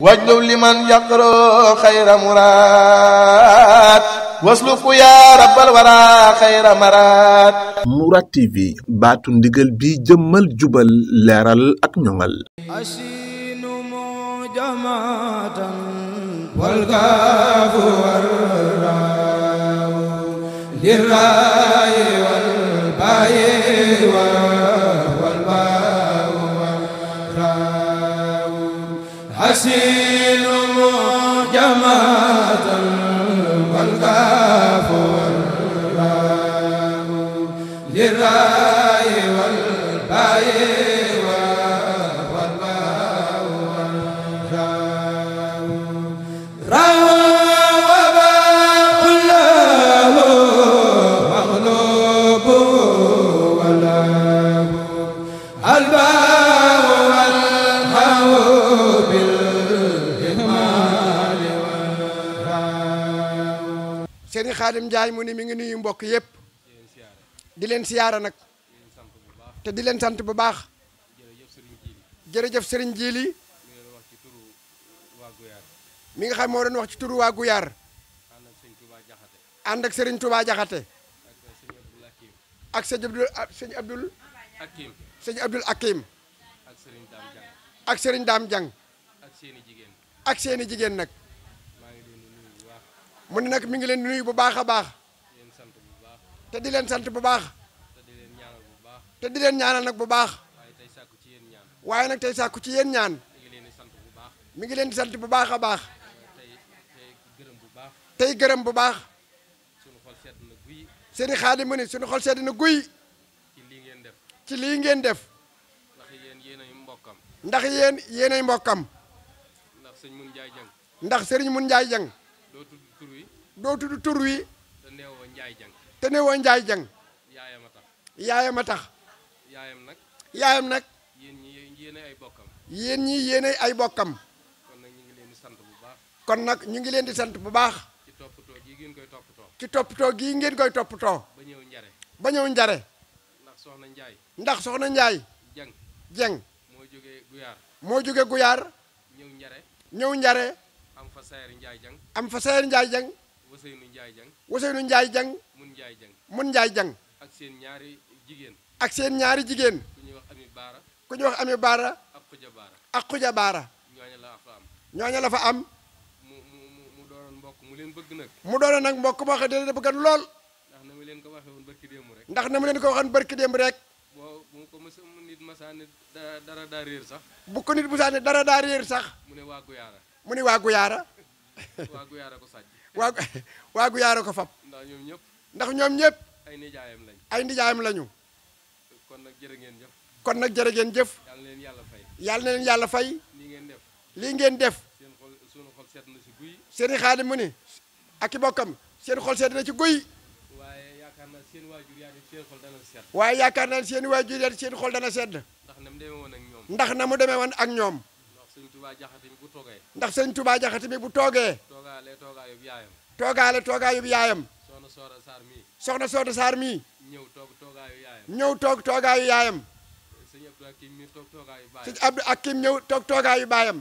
واجلب لمن يقرأ خير مراد واسلك يا رب الورى خير مراد. Mourad TV baatu ndigal bi jëmmal jubal leeral ak ñoŋal. asinu mujamatan wal gaafu warraaw liraayi wal baayi wal baawu warraaw asinu mujamatan wal gaafu warraaw liraayi wal baayi Serigne Khadim Ndiaye mu ni mi ngi nuyu mbokk yépp di leen siyaara nag te di leen sant bu baax jërëjëf Serigne Djili mi nga xam moo doon wax ci turu waa Guyaar ànd ak Serigne Touba Jaxate ak sëñ Abdul Akim ak Serigne Dame Diang ak seeni jigéen nag mu ne nag mi ngi leen nuyu bu baax a baax te di leen sant bu baax te di leen ñaanal nag bu baax waaye nag tey sàkku ci yéen ñaan mi ngi leen di sant bu baax a baax tey gërëm bu baax Serigne Khadim mu ne suñu xol sedd na guy ci lii ngeen def ndax yéen yéenay mbokkam ndax Serigne Mun Njaay Jang doo tudd tur wi te newoo Njaay Jang yaayam a tax yaayam nag yéen ñi yéenay ay bokkam kon nag ñu ngi leen di sant bu baax ci toppatoo gii ngeen koy toppatoo ba ñëw njare ndax soxna Njaay Jeng moo jóge Guyaar ñëw njare am fa Sayer Njaay Jeng Waseynu Njaay Jeng mun Njaay Jeng ak seen ñaari jigéen ku ñu wax Ami Baara ak Xuja Baara ñooña la fa am mu doon nag mbokk moo xam ne bëgg lool ndax na mu leen ko waxoon barki démb rek bu ko nit musaane dara daa réer sax mu ne waa Guyaara waa Guyaara ko fab ndax ñoom ñëpp ay nijaayam lañu kon nag jërë ngeen jëf yàlla na leen yàlla fay lii ngeen def Serigne Khadim mu ni ak i bokkam seen xol sedd na ci guy waaye yaakaar naa seen waajur yaa seen xol dana sedd ndax na mu demee woon ak ñoom ndax sëñ Touba Jaxate mi bu toogee toogaayub yaayam soxna Sooda Saar mii ñëw toog toogaayu yaayam sëñ Abdou Akim ñëw toog toogaayu baayam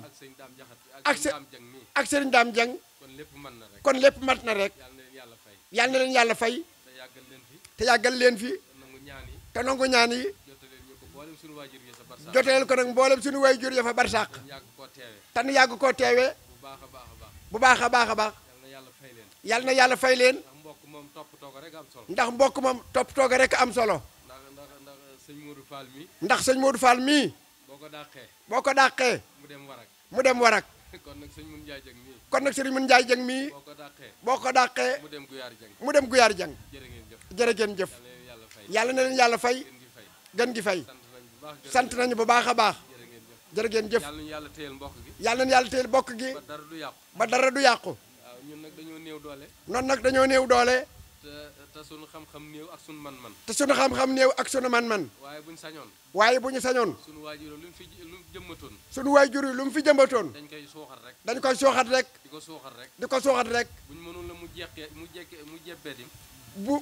ak sëriñ Daam Jeng kon lépp mat na rek yal na leen yàlla fay te yàggal leen fi te nangu ñaan yi joteel ko nag mboolem suñu waajur ya fa barsàq te nu yàgg koo teewee bu baax a baax a baax yal na yàlla fay leen ndax mbokk moom toppatoo ko rek am solo ndax sëñ Modou Fall mii boo ko dàqee mu dem warak kon nag Serigne Mun Njaay Jeng mii boo ko dàqee mu dem Guyaar Jeng jërë ngeen jëf yàlla na leen yàlla fay gën gi fay sant nañu bu baax a baax jërë ngeen jëf yàlla na yàlla téyel bokk gi ba dara du yàqu noonu nag dañoo néew doole te sunu xam-xam néew ak sunu man-man te sunu xam-xam néew ak sunu man-man waaye bu ñu sañoon sunu waajur yi lu mu fi jëmbatoon dañ koy sooxat rek di ko sooxat rek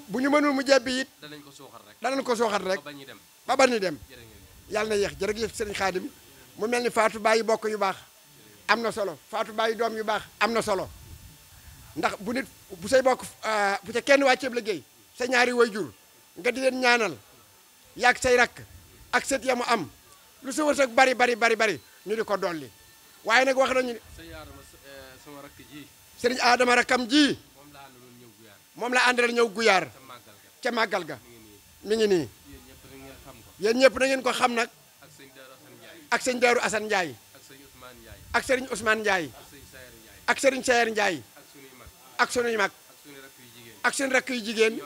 bu ñu mënul mu jebbi it danañ ko sooxat rek ba ba ñu dem yàlla na yeex jërëjëf Serigne Khadim mu mel ni Fatou bàyyi bokk yu baax am na solo faatu bàyyi doom yu baax am na solo ndax bu nit bu say bokk bu ca kenn wàcceeb liggéey sa ñaari wayjur nga di leen ñaanal yaag say rakk ak sët ya mu am lu sa wërsëg bari ñu di ko dolli waaye nag wax nañu ne sama rakk ji sëriñ Adama rakkam ji moom la àndal ñëw guyaar ca màggal ga mi ngi nii yéen ñëpp na ngeen ko xam nag ak sëñ Daaru Assane Ndiaye ak sëriñ Ousmane Ndiaye ak sëriñ Sayer Ndiaye ak sunuy mag ak seen rakk yu jigéen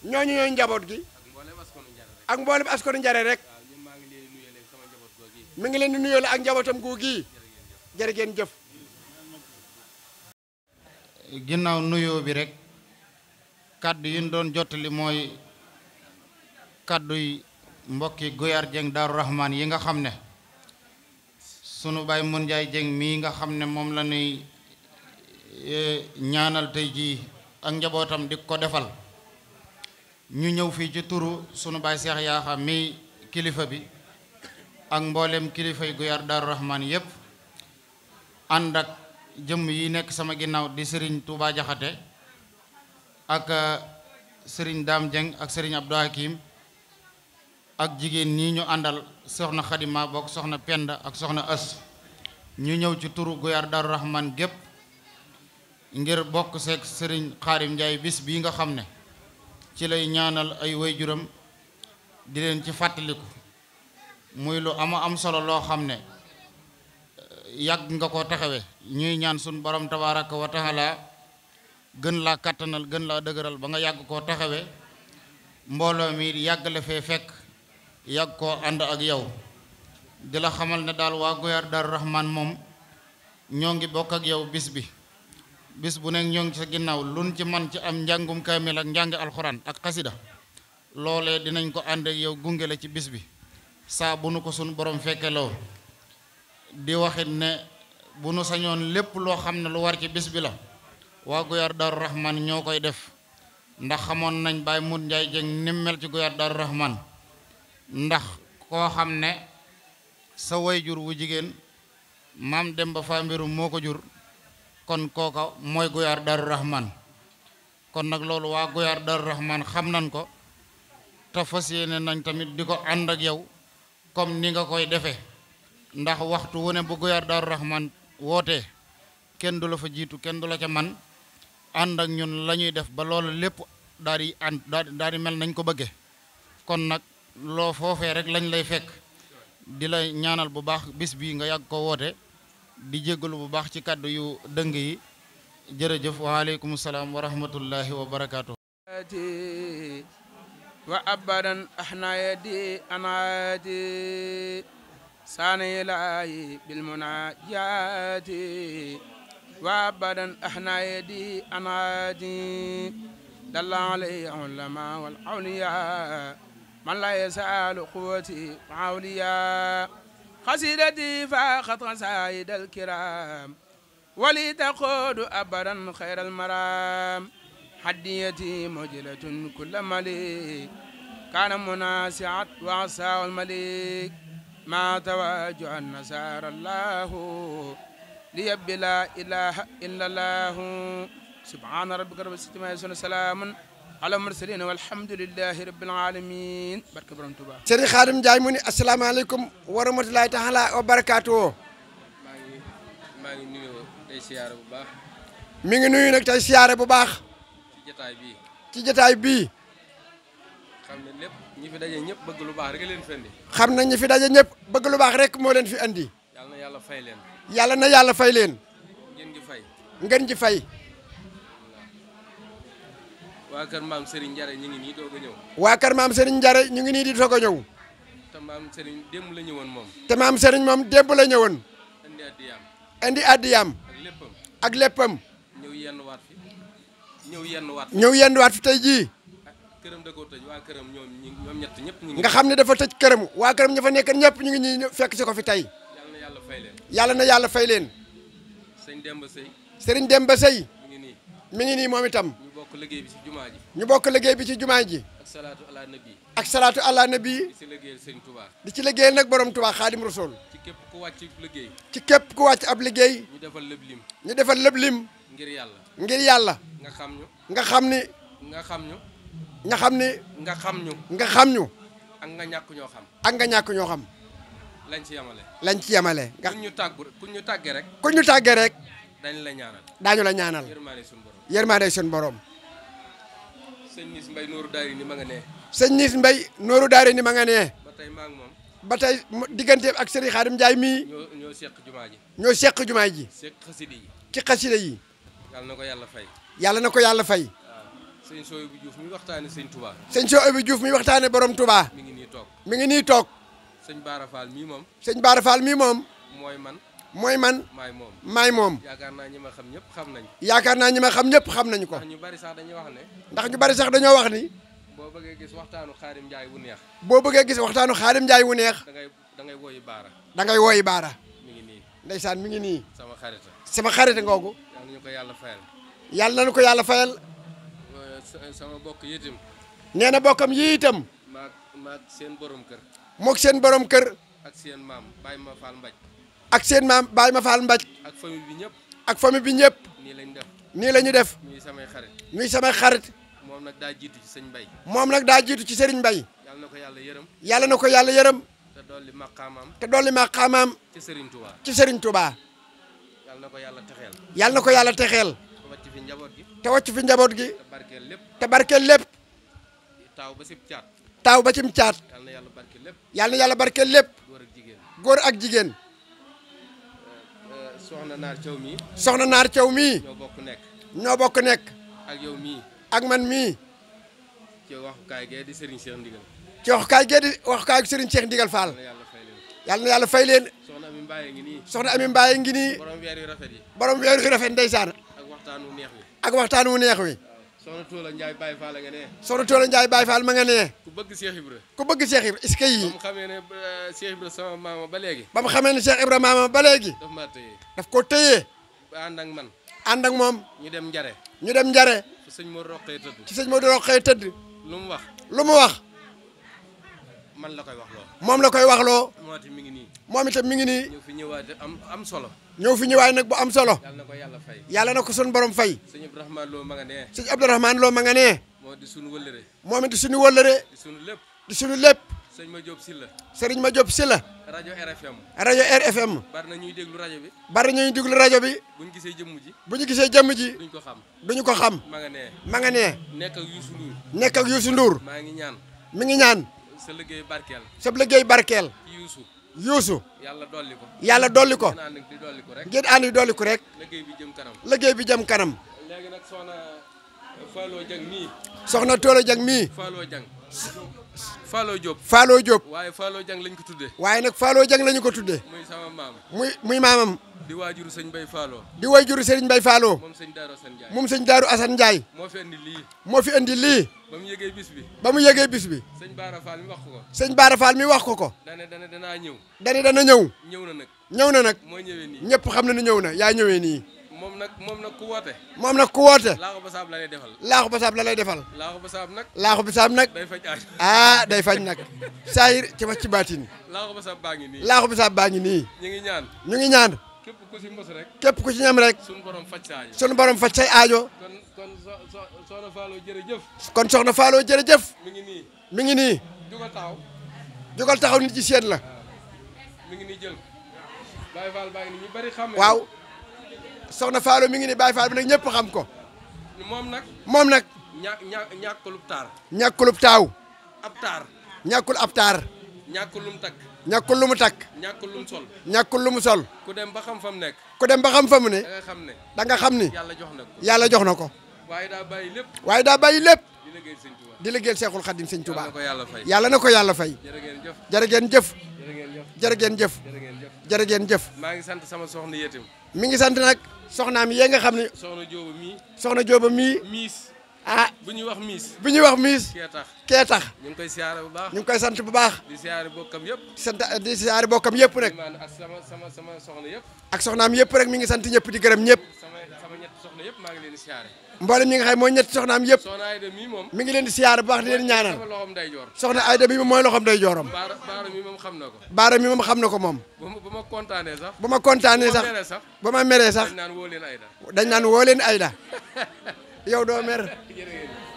ñooñu ñooy njaboot gi ak mboolem askanu Njare rek mi ngi leen di nuyoo la ak njabootam googi jërë ngeen jëf. ginnaaw nuyoo bi rek kaddu yi ñu doon jottali mooy kaddu yi mbokki Goyar Dieng Daaru Rahman yi nga xam ne sunu baay Mun Njaay Dieng mii nga xam ne moom la ñuy ñaanal tey jii ak njabootam di ko defal ñu ñëw fii ci turu sunu baay Seex Yaaxa mii kilifa bi ak mboolem kilifa yi Goyar Daaru Rahman yépp ànd ak jëmm yi nekk sama ginnaaw di Serigne Touba Jaxate ak Serigne Dame Dieng ak Serigne Abdou Hakim ak jigéen ñii ñu àndal soxna Xadima bokk soxna Penda ak soxna As ñu ñëw ci turu Goyar Daaru Rahman gépp ngir bokk seeg Serigne Xaarim Ndiaye bis bii nga xam ne ci lay ñaanal ay waajuram di leen ci fàttaliku muy lu am solo loo xam ne yàgg nga ko taxawe ñuy ñaan suñ borom tabaaraka wa taala gën laa kattanal gën laa dëgëral ba nga yàgg koo taxawe mbooloo mi yàgg la fee fekk yàgg koo ànd ak yow di la xamal ne daal waa Goyar Daaru Rahman moom ñoo ngi bokk ak yow bis bu nekk ñoo ngi sa ginnaaw luñ ci man ci am njàngum kaamil ak njàng alxuraan ak xasida loolee dinañ ko ànd ak yow gunge la ci bis bi saa bu nu ko suñu borom fekkeloo di waxit ne bu nu sañoon lépp loo xam ne lu war ci bis bi la waa Goyar Daaru Rahman ñoo koy def ndax xamoon nañ Baay Mun Njaay Jeng ni mel ci Goyar Daaru Rahman ndax koo xam ne sa wayjur wu jigéen maam Demba Fa Mbirum moo ko jur kon kooka mooy Goyar Daaru Rahman kon nag loolu waa Goyar Daaru Rahman xam nañ ko te fas yéene nañ tamit di ko ànd ak yow comme ni nga koy defee ndax waxtu wu ne bu Goyar Daaru Rahman wootee kenn du la fa jiitu kenn du la ca man ànd ak ñun la ñuy def ba loolu lépp daal di mel nañ ko bëggee kon nag loo foofee rek lañ lay fekk di la ñaanal bu baax bis bii nga yàgg ko woote di jéggalu bu baax ci kàddu yu dëng yi jërëjëf waaleykum salaam wa rahmatullahi wa barakaatu. wa abadan ahna yadi anaati saani ilaahi bil munaajaati wa abadan ahna yadi anaati dalla alayhi ulama wal awliya man la yasalu quwwati awliya xasidati faaxat xasaayid al kiram wali taquudu abadan xayral maram حديتي مجلة كل ملك كان مناسعت وعصاه الملك ما تواجع النصارى الله ليب لا إله إلا الله سبحان ربك رب العزة عما يصفون سلام على المرسلين والحمد لله رب العالمين barke Borom Tuuba Serigne Khadim Ndiaye mu ni asalaamaaleykum wa rahmatulahi taala wa barakaatu. maa ngi nuyu tey siyaare bu baax. mi ngi nuyu nag tey siyaare bu baax. ci jotaay bii xam ne lépp ñi fi daje ñëpp bëgg lu baax rek leen fi andi. xam na ñi fi daje ñëpp bëgg lu baax rek moo leen fi andi. yàlla na yàlla fay leen. yàlla na yàlla fay leen. ngeen gi fay. ngeen ji fay. waa kër maam Serigne Ndiare ñu ngi nii doog a ñëw. waa kër maam Serigne Ndiare ñu ngi nii di doog a ñëw. te maam Serigne démb la ñëwoon moom. te maam Serigne moom démb la ñëwoon. indi addiyaam. indi addiyaam. ak léppam. ak léppam. ñëw yenn waat fi. ñëw yenduwaat fi tey jii. këram da koo tëj waa këram ñoom ñett ñëpp ñu ngi. nga xam ne dafa tëj këram waa këram ña fa nekk ñëpp ñu ngi ñuy fekk si ko fi tey. yàlla na yàlla fay leen. yàlla na yàlla fay leen. sëñ Demba Sey. Serigne Demba Sey. mi ngi nii. mi ngi nii moom itam. ñu bokk liggéey bi ci jumaa ji. ñu bokk liggéey bi ci jumaa ji. ak salaatu ala nabi. ak salaatu ala nabi. di ci liggéeyal sëñ Touba. di ci liggéeyal nag borom Touba Xaadim Rasul. ci képp ku wàcc liggéey. ci képp ku wàcc ab liggéey. ñu defal lépp lim. ñu defal lépp lim. ngir yàlla. ngir yàlla. nga xam ñu. nga xam ni. nga xam ñu. nga xam ni. nga xam ñu. nga xam ñu. ak nga ñàkk ñoo xam. ak nga ñàkk ñoo xam. lañ ci yamale. lañ ci yemale. nga kuñ ñu tàggee rek. ku ñu tàggee rek. dañ la ñaanal. daañu la ñaanal. yërmaande suñu borom. yërmaande suñu borom. sëñ Nis Mbay Nooru Daari ni ma nga nee. sëñ Nis Mbay Nooru Daari ni ma nga nee. ba tey maa ngi moom. ba tey digganteem ak Serigne Khadim Ndiaye mii. ñoo seq jumaa ji. ñoo seq jumaa ji. seq xasida yi. ci xasida yi. yàlla na ko yàlla fay. yàlla na ko yàlla fay. waaw sëñ Sooy bu Juuf mi waxtaane sëñ Touba. sëñ Sooy bu Juuf mi waxtaane borom Touba. mi ngi nii toog. mi ngi nii toog. sëñ Baara Fall mii moom. sëñ Baara Fall mii moom. mooy man. mooy man. maay moom. maay moom. yaakaar naa ñi ma xam ñëpp xam nañ. yaakaar naa ñi ma xam ñëpp xam nañu ko. ndax ñu bari sax dañuy wax ne. ndax ñu bari sax dañoo wax ni. boo bëggee gis waxtaanu Xaadim Njaay wu neex. boo bëggee gis waxtaanu Xaadim Njaay wu neex. da ngay woyi Baara. da ngay wooyi Baara. mi ngi nii. ndeysaan mi ngi nii. sama xarita. sama xarit ngoogu. yàlla nañu ko yàlla fayal. yàlla nañu ko yàlla fayal. sama bokk yi itam. nee na bokkam yi itam. maag seen borom kër. mook seen borom kër. ak seen maam Baye Ma Fall Mbaj. ak seen maam Baye Ma Fall Mbaj. ak famille bi ñëpp. ak famille bi ñëpp. nii lañ def. nii la ñu def. ñuy samay xarit. ñuy samay xarit. moom nag daa jiitu ci sëñ Mbay. moom nag daa jiitu ci Serigne Mbay. yàlla na ko yàlla yërëm. yàlla na ko yàlla yërëm. te dolli maqaamaam. te dolli maqaamaam. ci Serigne Touba. ci Serigne Touba. yàlla na ko yàlla texeel. yàlla na ko yàlla texeel. te wàcc fi njaboot gi. te wàcc fi njaboot gi. te barkeel lépp. te barkeel lépp. taaw ba sib caat. taaw ba cim caat. yàlla na yàlla barkeel lépp. yàlla na yàlla barkeel lépp. góor ak jigéen. góor ak jigéen. soxna Naar Thiaw mii. soxna Naar Thiaw mii. ñoo bokk nekk. ñoo bokk nekk. ak yow mii. ak man mii. ci waxukaay gee di Serigne Cheikh Ndigal. ci waxukaay gee di waxukaay Serigne Cheikh Ndigal Fall. yàlla na yàlla fay yàlla na yàlla fay leen. leen. soxna Ami Mbaye ngi nii. soxna Ami Mbaye ngi nii. borom weer yu rafet yi. borom weer yu rafet ndeysaan. ak waxtaan wu neex wi. ak waxtaan wu neex wi. soxna Toola Ndiaye Baye Fall nga nee. soxna Toola Ndiaye Baye Fall ma nga nee. ku bëgg Cheikh Ibra. ku bëgg Cheikh Ibra est-ce que yii. ba mu xamee ne Cheikh Ibra sama maama ba léegi. ba mu xamee ne Cheikh Ibra maama ba léegi. daf maa tëye. daf ko téye. ba ànd ak man. ànd ak moom. ñu dem Njare. ñu dem Njare. fu sëñ Modou Rokhaya tëdd. ci sëñ Modou Rokhaya tëdd. lu mu wax. lu mu wax. man la koy wax loo. moom la koy wax loo. moo tax mi ngi nii. moom itam mi ngi nii. ñëw fi ñëwaat am solo. ñëw fi ñëwaay nag bu am solo. yàlla na ko yàlla fay. yàlla na ko sun borom fay. sëñ Abdourahmane Lo ma nga nee. sëñ Abdourahmane Lo ma nga nee. moo di sunu wëllëre. moom it di suñu wëllëre. di sunu lépp. di suñu lépp. sëñ Ma Diop Sylla. Serigne Ma Diop Sylla. rajo RFM. rajo RFM. bari na ñuy déglu rajo bi. bari na ñuy déglu rajo bi. buñ gisee jëmm ji. bu ñu gisee jëmm ji. duñ ko xam. duñu ko xam. ma nga nee. ma nga nee. nekk ak Youssou Ndour. nekk ak Youssou Ndour. maa ngi ñaan. mi ngi ñaan. sa liggéey barkeel. sa liggéey barkeel. Youssou. Youssou. yàlla dolli ko. yàlla dolli ko. ngeen ànd di dolli ko rek. ngeen ànd dolli ko rek. liggéey bi jëm kanam. liggéey bi jëm kanam. léegi nag soxna Fallou Dieng mii. soxna Toola Dieng mii. Fallou Dieng. Fallou Diop. Fallou Diop. waaye Fallou Dieng lañ ko tuddee. waaye nag Fallou Dieng lañu ko tuddee. muy sama maam. muy maamam. di waajuru sëñ Bay Fallou. di waajuru Serigne Bay Fallou. moom sëñ Darou Assane Ndiaye. moom sëñ Daaru Assane Ndiaye. moo fi indi lii. moo fi indi lii. ba mu yëgee bis bi. ba mu yëgee bis bi. sëñ Bara Fall mi wax ko ko. sëñ Bara Fall mi wax ko ko. danaa ñëw. dana ñëw. ñëw na nag. ñëw na nag. moo ñëwee nii. ñëpp xam na ni ñëw na yaa ñëwee nii. moom nag ku woote. moom nag ku woote. laaxu basaab la lay defal. laaxu basaab la lay defal. laaxu basaab nag. laaxu basaab nag. day faj aaj. day faj nag. saayir ci wax ci baatin. laaxu basaab baa ngi nii. laaxu basaab baa ngi nii. ñu ngi ñaan. ñu ngi ñaan. képp ku ci mos rek. képp ku ci ñam rek. sunu borom faj sa aajo. sunu borom faj say aajo. kon soxna Fallou jërëjëf. kon soxna Fallou jërëjëf. mi ngi nii. mi ngi nii. jugal taxaw. jugal taxaw nit ci seen la. mi ngi nii jël. Baye Fall baa ngi nii ñu bari xam. waaw. soxna Fallou mi ngi nii Baye Fall bi nag ñëpp xam ko. moom nag. moom nag. ñàkkulub taar. ñàkkulub taaw. ab taar. ñàkkul ab taar. ñàkkul lum takk. ñàkkul lu mu takk. ñàkkul lum sol. ñàkkul lu mu sol. ku dem ba xam fa mu nekk. ku dem ba xam fa mu ne. da nga xam ne. da nga xam ni. yàlla jox na ko. yàlla jox na ko. waaye daa bàyyi lépp. waaye daa bàyyi lépp. di liggéeyal sëñ Touba. di liggéeyal Seexul Xadim sëñ Touba. yàlla na ko yàlla fay. yàlla na ko yàlla fay. jërë ngeen jëf. jërë ngeen jëf. jërë ngeen jëf. jërë ngeen jëf. jërë ngeen jërë ngeen jëf. jëf. maa ngi sant sama soxna Yétim. mi ngi sant nag soxnaam yee nga xam ne. soxna Jóoba mii. soxna Jóoba mii. miis. bu ñuy wax miis. bu ñuy wax miis. kee tax. ñu ngi koy siyaare bu baax. ñu ngi koy sant bu baax. di siyaare bokkam yëpp. di siyaare bokkam yëpp rek. ak sama soxna yëpp. ak soxnaam yëpp rek mi ngi sant ñëpp di gërëm ñëpp. sama ñetti soxna yëpp maa ngi leen di siyaare. mboolem ñi nga xam mooy ñetti soxnaam yëpp. soxna Ayda mii moom. mi ngi leen di siyaare bu baax di leen ñaanal. sama loxoom day joor. soxna Ayda bi mooy loxoom day jooram. baara mi moom xam na ko. baara mi moom xam na ko moom. bu ma kontaanee sax. bu ma kontaanee sax ba ma meree sax. dañ naan woo leen Ayda. dañ naan woo leen Ayda. yow doo mer.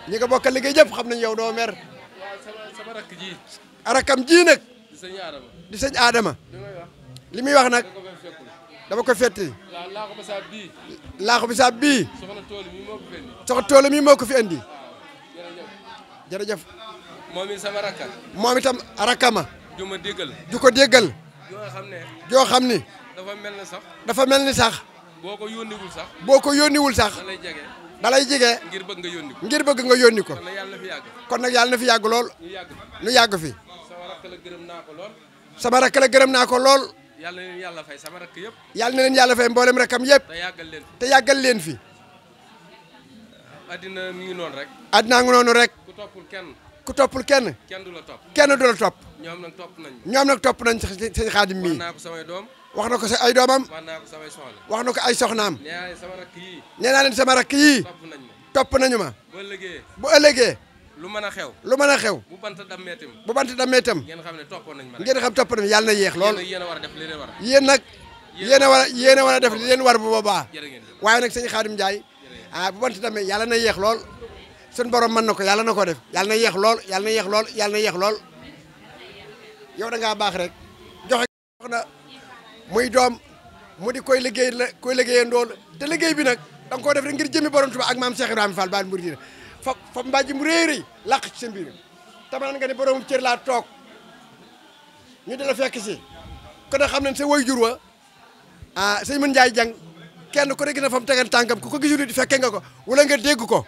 ñi nga bokkal liggéey jëpp xam nañ yow doo mer. waaw sama rakk ji. rakam ji nag. di sëñ Adama. di sëñ Adama. li muy wax nag. dama ko fetti. laaxu bisaab bii. laaxu bisaab bii. soxna toolu mi moo ko fi indi. soxna toolu mi moo ko fi indi. jërëjëf. moom it sama rakka. moom itam rakama. ju ma déggal. ju ko déggal. joo xam ne. joo xam ni. dafa mel ni sax. dafa mel ni sax. boo ko yónniwul sax. boo ko yónniwul sax. da lay jege. da lay jege. ngir bëgg nga yónni ko. ngir bëgg nga yónni ko. kon nag yàlla na fi yàgg. kon nag yàlla na fi yàgg lool. ñu yàgg. nu yàgg fi. sama rakk la gërëm naa ko lool. sama rakk la gërëm naa ko lool. yàlla na leen yàlla fay sama rakk yëpp. yàlla na leen yàlla fay mboolem rakam yëpp. te yàggal leen. te yàggal leen fi. addina mi ngi noonu rek. addinaa ngi noonu rek. ku toppul kenn. ku toppul kenn. kenn du la topp. kenn du la topp. ñoom nag topp nañ. ñoom nag topp nañ sëñ Xaadim mii. wax naa ko samay doom. wax na ko sa ay doomam. wax naa ko samay soxna. wax na ko ay soxnaam. nee naa leen sama rakk yii. nee naa leen sama rakk yii. topp nañ ma. topp nañu ma. bu ëllëgee. bu ëllëgee. lu mën a xew. lu mën a xew. bu bant dammee itam. bu bant dammee itam. ngeen xam ne toppoon nañ ma rek. ngeen xam topp nañu yàlla na yéex lool. yéen a war a def li leen war. yéen nag. yéen a war a def li leen war bu boobaa. jërë ngeen jëf. waaye nag sëñ Xaadim Njaay bu bant dammee yàlla na yéex lool. suñu borom mën na ko yàlla na ko def yàlla na yéex lool yàlla na yéex lool yàlla na yéex lool. yow da ngaa baax rek joxe na muy doom mu di koy liggéey la koy liggéeyee ndool te liggéey bi nag da nga koo def rek ngir jëmi borom Tuubaa ak maam Cheikh Ibrahima Fall Baal Mouridina fa mbàjji mu réeréy làq ci seen biir taman nga ne borom cër laa toog ñu di la fekk si kon nag xam nañ sa way jur wa sëñ Mën Njaay jàng kenn ku ne gis na fa mu tegan tànkam ku ko gisul di fekke nga ko wala nga dégg ko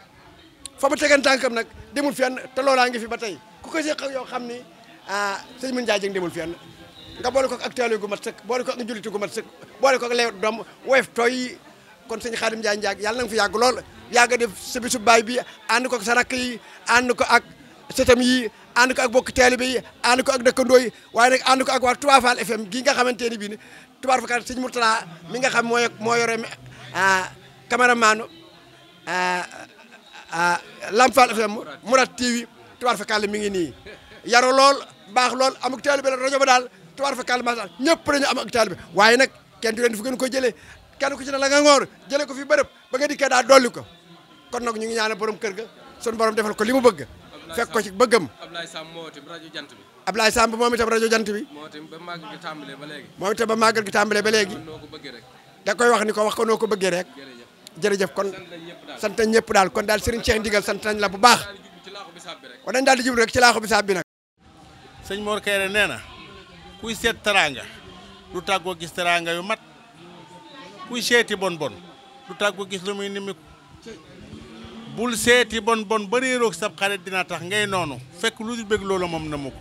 fa mu tegan tànkam nag demul fenn te loolaa ngi fi ba tey ku ko seq ak yow xam ni sëñ Mën Njaay jëng demul fenn nga boole ko ak taalibe gu mat sëkk boole ko ak njuliti gu mat sëkk boole ko ak leew doom woyof tooy kon sëñ Xaadim Njaay njaag yàlla na nga fi yàgg lool yàgg def sa bisu baay bi ànd ko ak sa rakk yi ànd ko ak sëtam yi ànd ko ak bokk taalibe yi ànd ko ak dëkkandoo yi waaye nag ànd ko ak waa Touba Fall FM gi nga xamante ni bii ni tubaar fakkat sëñ Mourtala mi nga xam moo yore cameraman Lamp Fall FM Mourad TV tubaar fakkat mi ngi nii yaru lool baax lool am ak taalibe la rajo ba daal tubaar fakkat ma ñëpp dañu am ak taalibe waaye nag kenn du leen fu gën ko jëlee kenn ku ci ne la nga ngoor jëlee ko fi bërëb ba nga dikkee daa dolli ko kon nag ñu ngi ñaanal borom kër ga sun borom defal ko li mu bëgg fekk ko ci bëggam. Ablaye Samb moo itam rajo jant bi. Ablaye Samb moom itam rajo jant bi. moo itam ba màggal gi tàmbalee ba léegi. moom itam ba màggal gi tàmbalee ba léegi. noo ko bëggee rek. da koy wax ni ko wax ko noo ko bëggee rek. jërëjëf kon sant nañ ñëpp daal kon daal Serigne Cheikh Ndigal sant nañ la bu baax. kon dañ daal di jublu rek ci laaxu bisaab bi nag. sëñ Mor Kayre nee na kuy seet teraanga du tàggoo gis teraanga yu mat kuy seeti bon bon du tàggoo gis lu muy nimiku bul seeti bon bon ba réeroog sab xarit dina tax ngay noonu fekk lu dul bëgg loolu moom na mu ko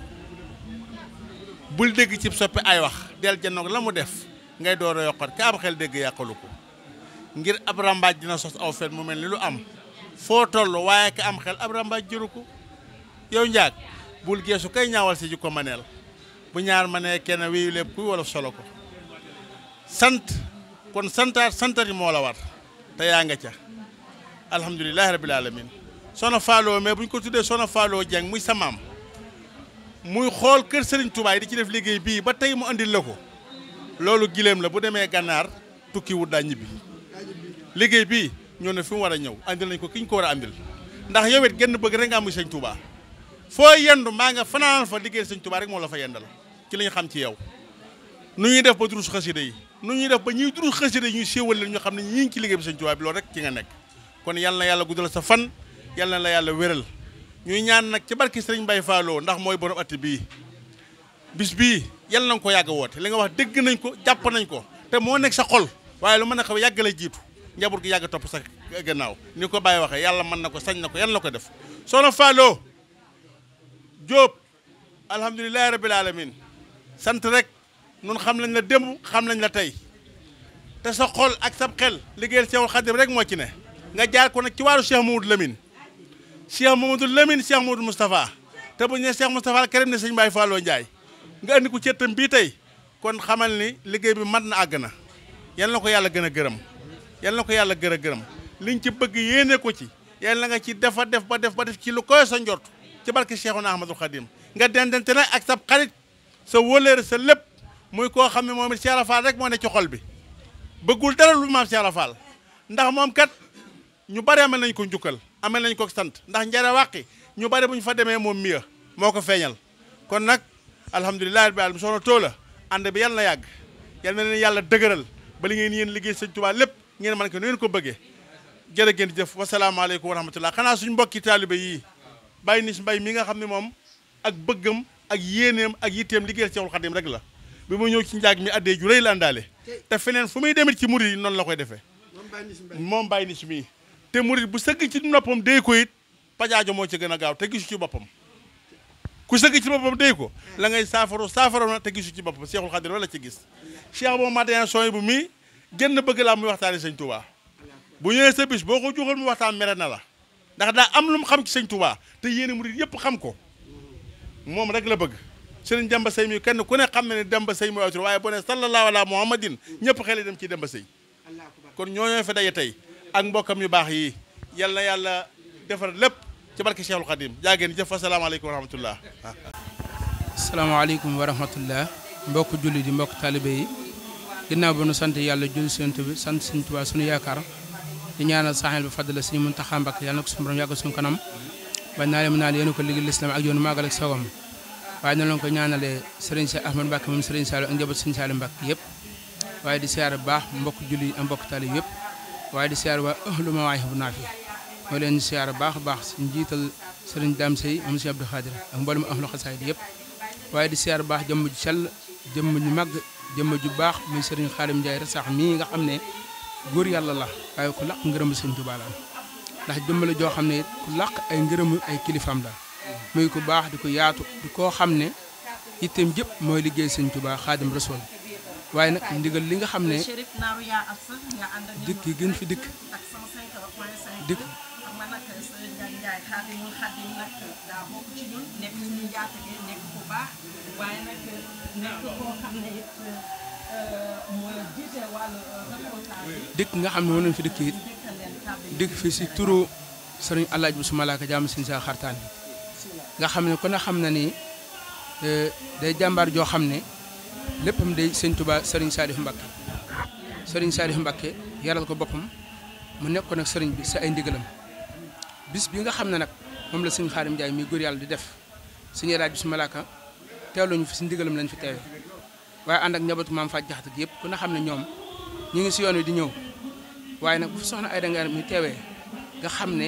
bul dégg cib soppi ay wax del janoog la mu def ngay door a yokkat ka am xel dégg yàqalu ko ngir ab rambaaj dina sos aw fen mu mel ni lu am foo toll waaye ka am xel ab rambaaj jëru ko yow njaag bul geesu kay ñaawal si ji ko maneel bu ñaar ma nee kenn wéyu lépp kuy wolof solo ko sant kon santati moo la war te yaa nga ca alhamdulilahi rabil alamin Soxna Fallou mais bu ñu ko tuddee Soxna Fallou Dieng muy sa maam muy xool kër Serigne Touba yi di ci def liggéey bii ba tey mu andil la ko loolu gileem la bu demee gànnaar tukki wut daa ñibbi liggéey bii ñoo ne fi mu war a ñëw andil nañ ko ki ñu ko war a andil ndax yow it genn bëgg rek nga am muy Serigne Touba foo yendu maa nga fanaan fa liggéey Serigne Touba rek moo la fa yendal ci la ñu xam ci yow nu ñuy def ba durus xasida yi nu ñuy def ba ñuy durus xasida yi ñuy séewal leen ñu xam ne ñi ngi ci liggéey bi Serigne Touba bi loolu rek ci nga nekk kon yal na yàlla guddal sa fan yal na la yàlla wéral ñuy ñaan nag ci barki Serigne Mbaye Fallou ndax mooy borom atti bii bis bii yal na nga ko yàgg woote li nga wax dégg nañ ko jàpp nañ ko te moo nekk sa xol waaye lu mën a xaw yàgg la jiitu njaboot gi yàgg topp sa gannaaw ni ko Baye waxee yàlla mën na ko sañ na ko yal na ko def Soxna Fallou Diop alhamdulilahi rabil alamin sant rek nun xam nañ la démb xam nañ la tey te sa xol ak sa xel liggéeyal Seexul Xadim rek moo ci ne nga jaar ko nag ci wàllu Cheikh Mamadou Lamine Cheikh Mamadou Lamine Cheikh Mamadou Moustapha te bu ñu nee Cheikh Moustapha Karim ne sëñ Baye Fallou Ndiaye nga andi ko cettam bii tey kon xamal ni liggéey bi mat na àgg na yal na ko yàlla gën a gërëm yal na ko yàlla gën a gërëm liñ ci bëgg yéene ko ci yàlla nga ci def ba def ci lu koy sa njort ci barke Cheikhuna Ahmadul Khadim nga dendante nag ak sa xarit sa wóllëre sa lépp muy koo xam ne moom it Cheikh Ibra Fall rek moo ne ci xol bi bëggul dara lu maam Cheikh Ibra Fall ndax moom kat ñu bari amel nañ ko njukkal amel nañ ko sant ndax njare wàqi ñu bari bu ñu fa demee moom miya moo ko feeñal kon nag alhamdulilah rabbil alamin soxna Toola ànd bi yàlla na yàgg yàlla na leen yàlla dëgëral ba li ngeen yéen liggéey sëñ Tuubaa lépp ngeen mën ko nu ngeen ko bëggee jërë ngeen jëf wasalaamaaleykum wa rahmatullah xanaa suñ mbokki taalibe yii bàyyi ni mbay mi nga xam ne moom ak bëggam ak yéeneem ak yitteem liggéeyal Seexul Xadim rek la bi mu ñëw ci njaag mi addee ju rëy la àndaale te feneen fu muy demit ci murid yi noonu la koy defee moom bàyyi ni si mii te murid bu sëgg ci noppam déy ko it pajaajo moo ci gën a gaaw te gisu ci boppam ku sëgg ci boppam déy ko la ngay saafaro na te gisu ci boppam Seexul Xadim la ci gis Cheikh boobu matin sooy bu mii génn bëgg laa muy waxtaani sëñ Touba bu ñëwee sa bis boo ko joxoon mu waxtaan mere na la ndax daa am lu mu xam ci sëñ Touba te yéene murid yëpp xam ko moom rek la bëgg sëriñ Demba Sey mi kenn ku ne xam ne Demba Sey mooy autor waaye bu ne sallallahu ala muhammadin ñëpp xel dem ci Demba Sey kon ñooñoo fa daje tey ak mbokkam yu baax yi yal na yàlla defar lépp ci barke Cheikhul Khadim jaageen jëf asalaamaaleykum wa rahmatullah asalaamaaleykum wa rahmatullah mbokk julli di mbokk taalibe yi ginnaaw ba nu sant yàlla julli sant bi sant Sëriñ Tuubaa suñu yaakaar di ñaanal saaxil bi fadla Sëriñ Muntaxa Mbakke yàlla na ko suñu borom yàggal suñu kanam ba naa leen mu naa yéen ko liggéey lislaam ak yoonu màggal ak sogam waaye na leen ko ñaanalee Sëriñ Cheikh Ahmad Mbakke moom Sëriñ Saliou ak njaboot Sëriñ Saliou Mbakke yëpp waaye di siyaar bu baax mbokk julli ak mbokk taalibe yëpp waaye di siyaar waa ahlu Mawaahibu Naafi moo leen siyaar baax a baax si njiital Sëriñ Dame Sey moom Sëriñ Abdou Khadir ak mboolem ahlu xasaayid yëpp waaye di siyaar baax jëmm ju sell jëmm ju màgg jëmm ju baax muy Sëriñ Xaadim Njaay rek sax mii nga xam ne góor yàlla la waaye ku laq ngërëm Sëriñ Tuubaa la ndax jëmm la joo xam ne ku laq ay ngërëmu ay kilifaam la muy ku baax di ko yaatu di koo xam ne itteem jëpp mooy liggéey Sëriñ Tuubaa Xaadim Rasuul waaye nag ndigal li nga xam ne dikk yi gën fi dikk dikk nga xam ne mënoon fi dikk it dikk fi si turu sëriñ Alaaji bu su malaaka jàmm sin sa xartaan nga xam ne kon a xam na ni day jàmbaar joo xam ne léppam day sëñ Tuubaa sëriñ Saliou Mbakke sëriñ Saliou Mbakke yaral ko boppam mu nekk ko nag sëriñ bi sa ay ndigalam bis bi nga xam ne nag moom la sëñ Xaadim Njaay mi góor yàlla di def sëñ Alaaji bu su malaaka teewluñu fi si ndigalam lañ fi teewee waaye ànd ak njabootu maam Faaj Jaxate gi yëpp ku na xam ne ñoom ñu ngi si yoon wi di ñëw waaye nag bu fi soxna Ayda Ngaar mi teewee nga xam ne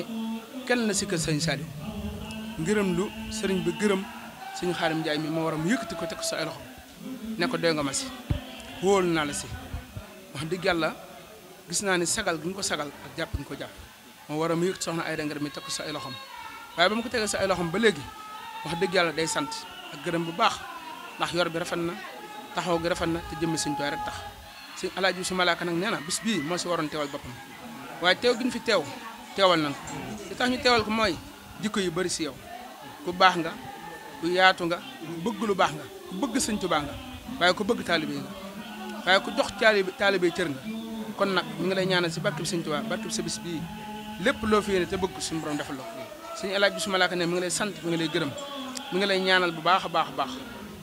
kenn la si kër sëñ Saliou ngërëm lu sëriñ bi gërëm sëñ Xaadim Njaay mi moo war a mu yëkkati ko teg ko sa ay loxo ne ko doy nga ma si wóolu naa la si wax dëgg yàlla gis naa ne sagal gi nga ko sagal ak jàpp gi nga ko jàpp moo war a mu yëkkati soxna Ayda Ngaar mi teg ko sa ay loxom waaye ba mu ko tegee sa ay loxom ba léegi wax dëgg yàlla day sant ak gërëm bu baax ndax yor bi rafet na taxaw gi rafet na te jëmmi sëñ Tuubaa rek tax sëñ Alaaji su malaaka nag nee na bis bii moo si waroon teewal boppam waaye teew gi ñu fi teewal nañ ko li tax ñu teewal ko mooy jikko yu bari si yow ku baax nga ku yaatu nga ku bëgg lu baax nga ku bëgg sëñ Tuubaa nga waaye ku bëgg taalibe nga waaye ku jox taalibe cër nga kon nag mi ngi lay ñaanal si barkeb sëñ Tuubaa barkeb sa bis bii lépp loo fi yéene te bëgg suñu borom defal la ko sëñ Alaaji su malaaka ne mi ngi lay sant mi ngi lay gërëm mi ngi lay ñaanal bu baax a baax a baax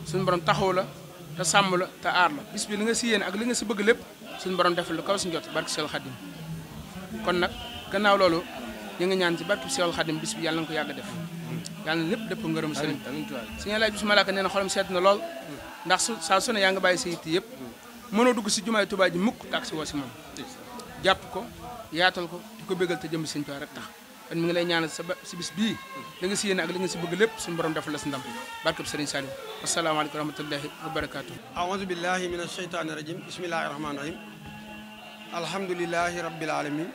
suñu borom taxaw la te sàmm la te aar la bis bi li nga si yéene ak li nga si bëgg lépp suñu borom defal la kaw suñu jot barke Seexul Xadim kon nag gannaaw loolu ñu ngi ñaan ci barke Seexul Xadim bis bi yàlla na ko yàgg def yàlla na lépp dëpp ngërëm sëriñ sëñ Alaaji Bisu Malaaka nee na xolam seet na lool ndax saa su ne yaa nga bàyyi sa yitte yëpp mënoo dugg si jumaay Tuubaa ji mukk taak si woo si moom jàpp ko yaatal ko di ko bégal te jëm sëñ Tuubaa rek tax kon mi ngi lay ñaanal si bis bii li nga si yéene ak li nga si bëgg lépp suñu borom defal la si ndam barkeb sëriñ Saliou asalaamaaleykum wa rahmatullahi wa barakaatu aouzu billahi min asheytaani rajim bismillahi rahmaani rahim alhamdulilahi rabbil alamin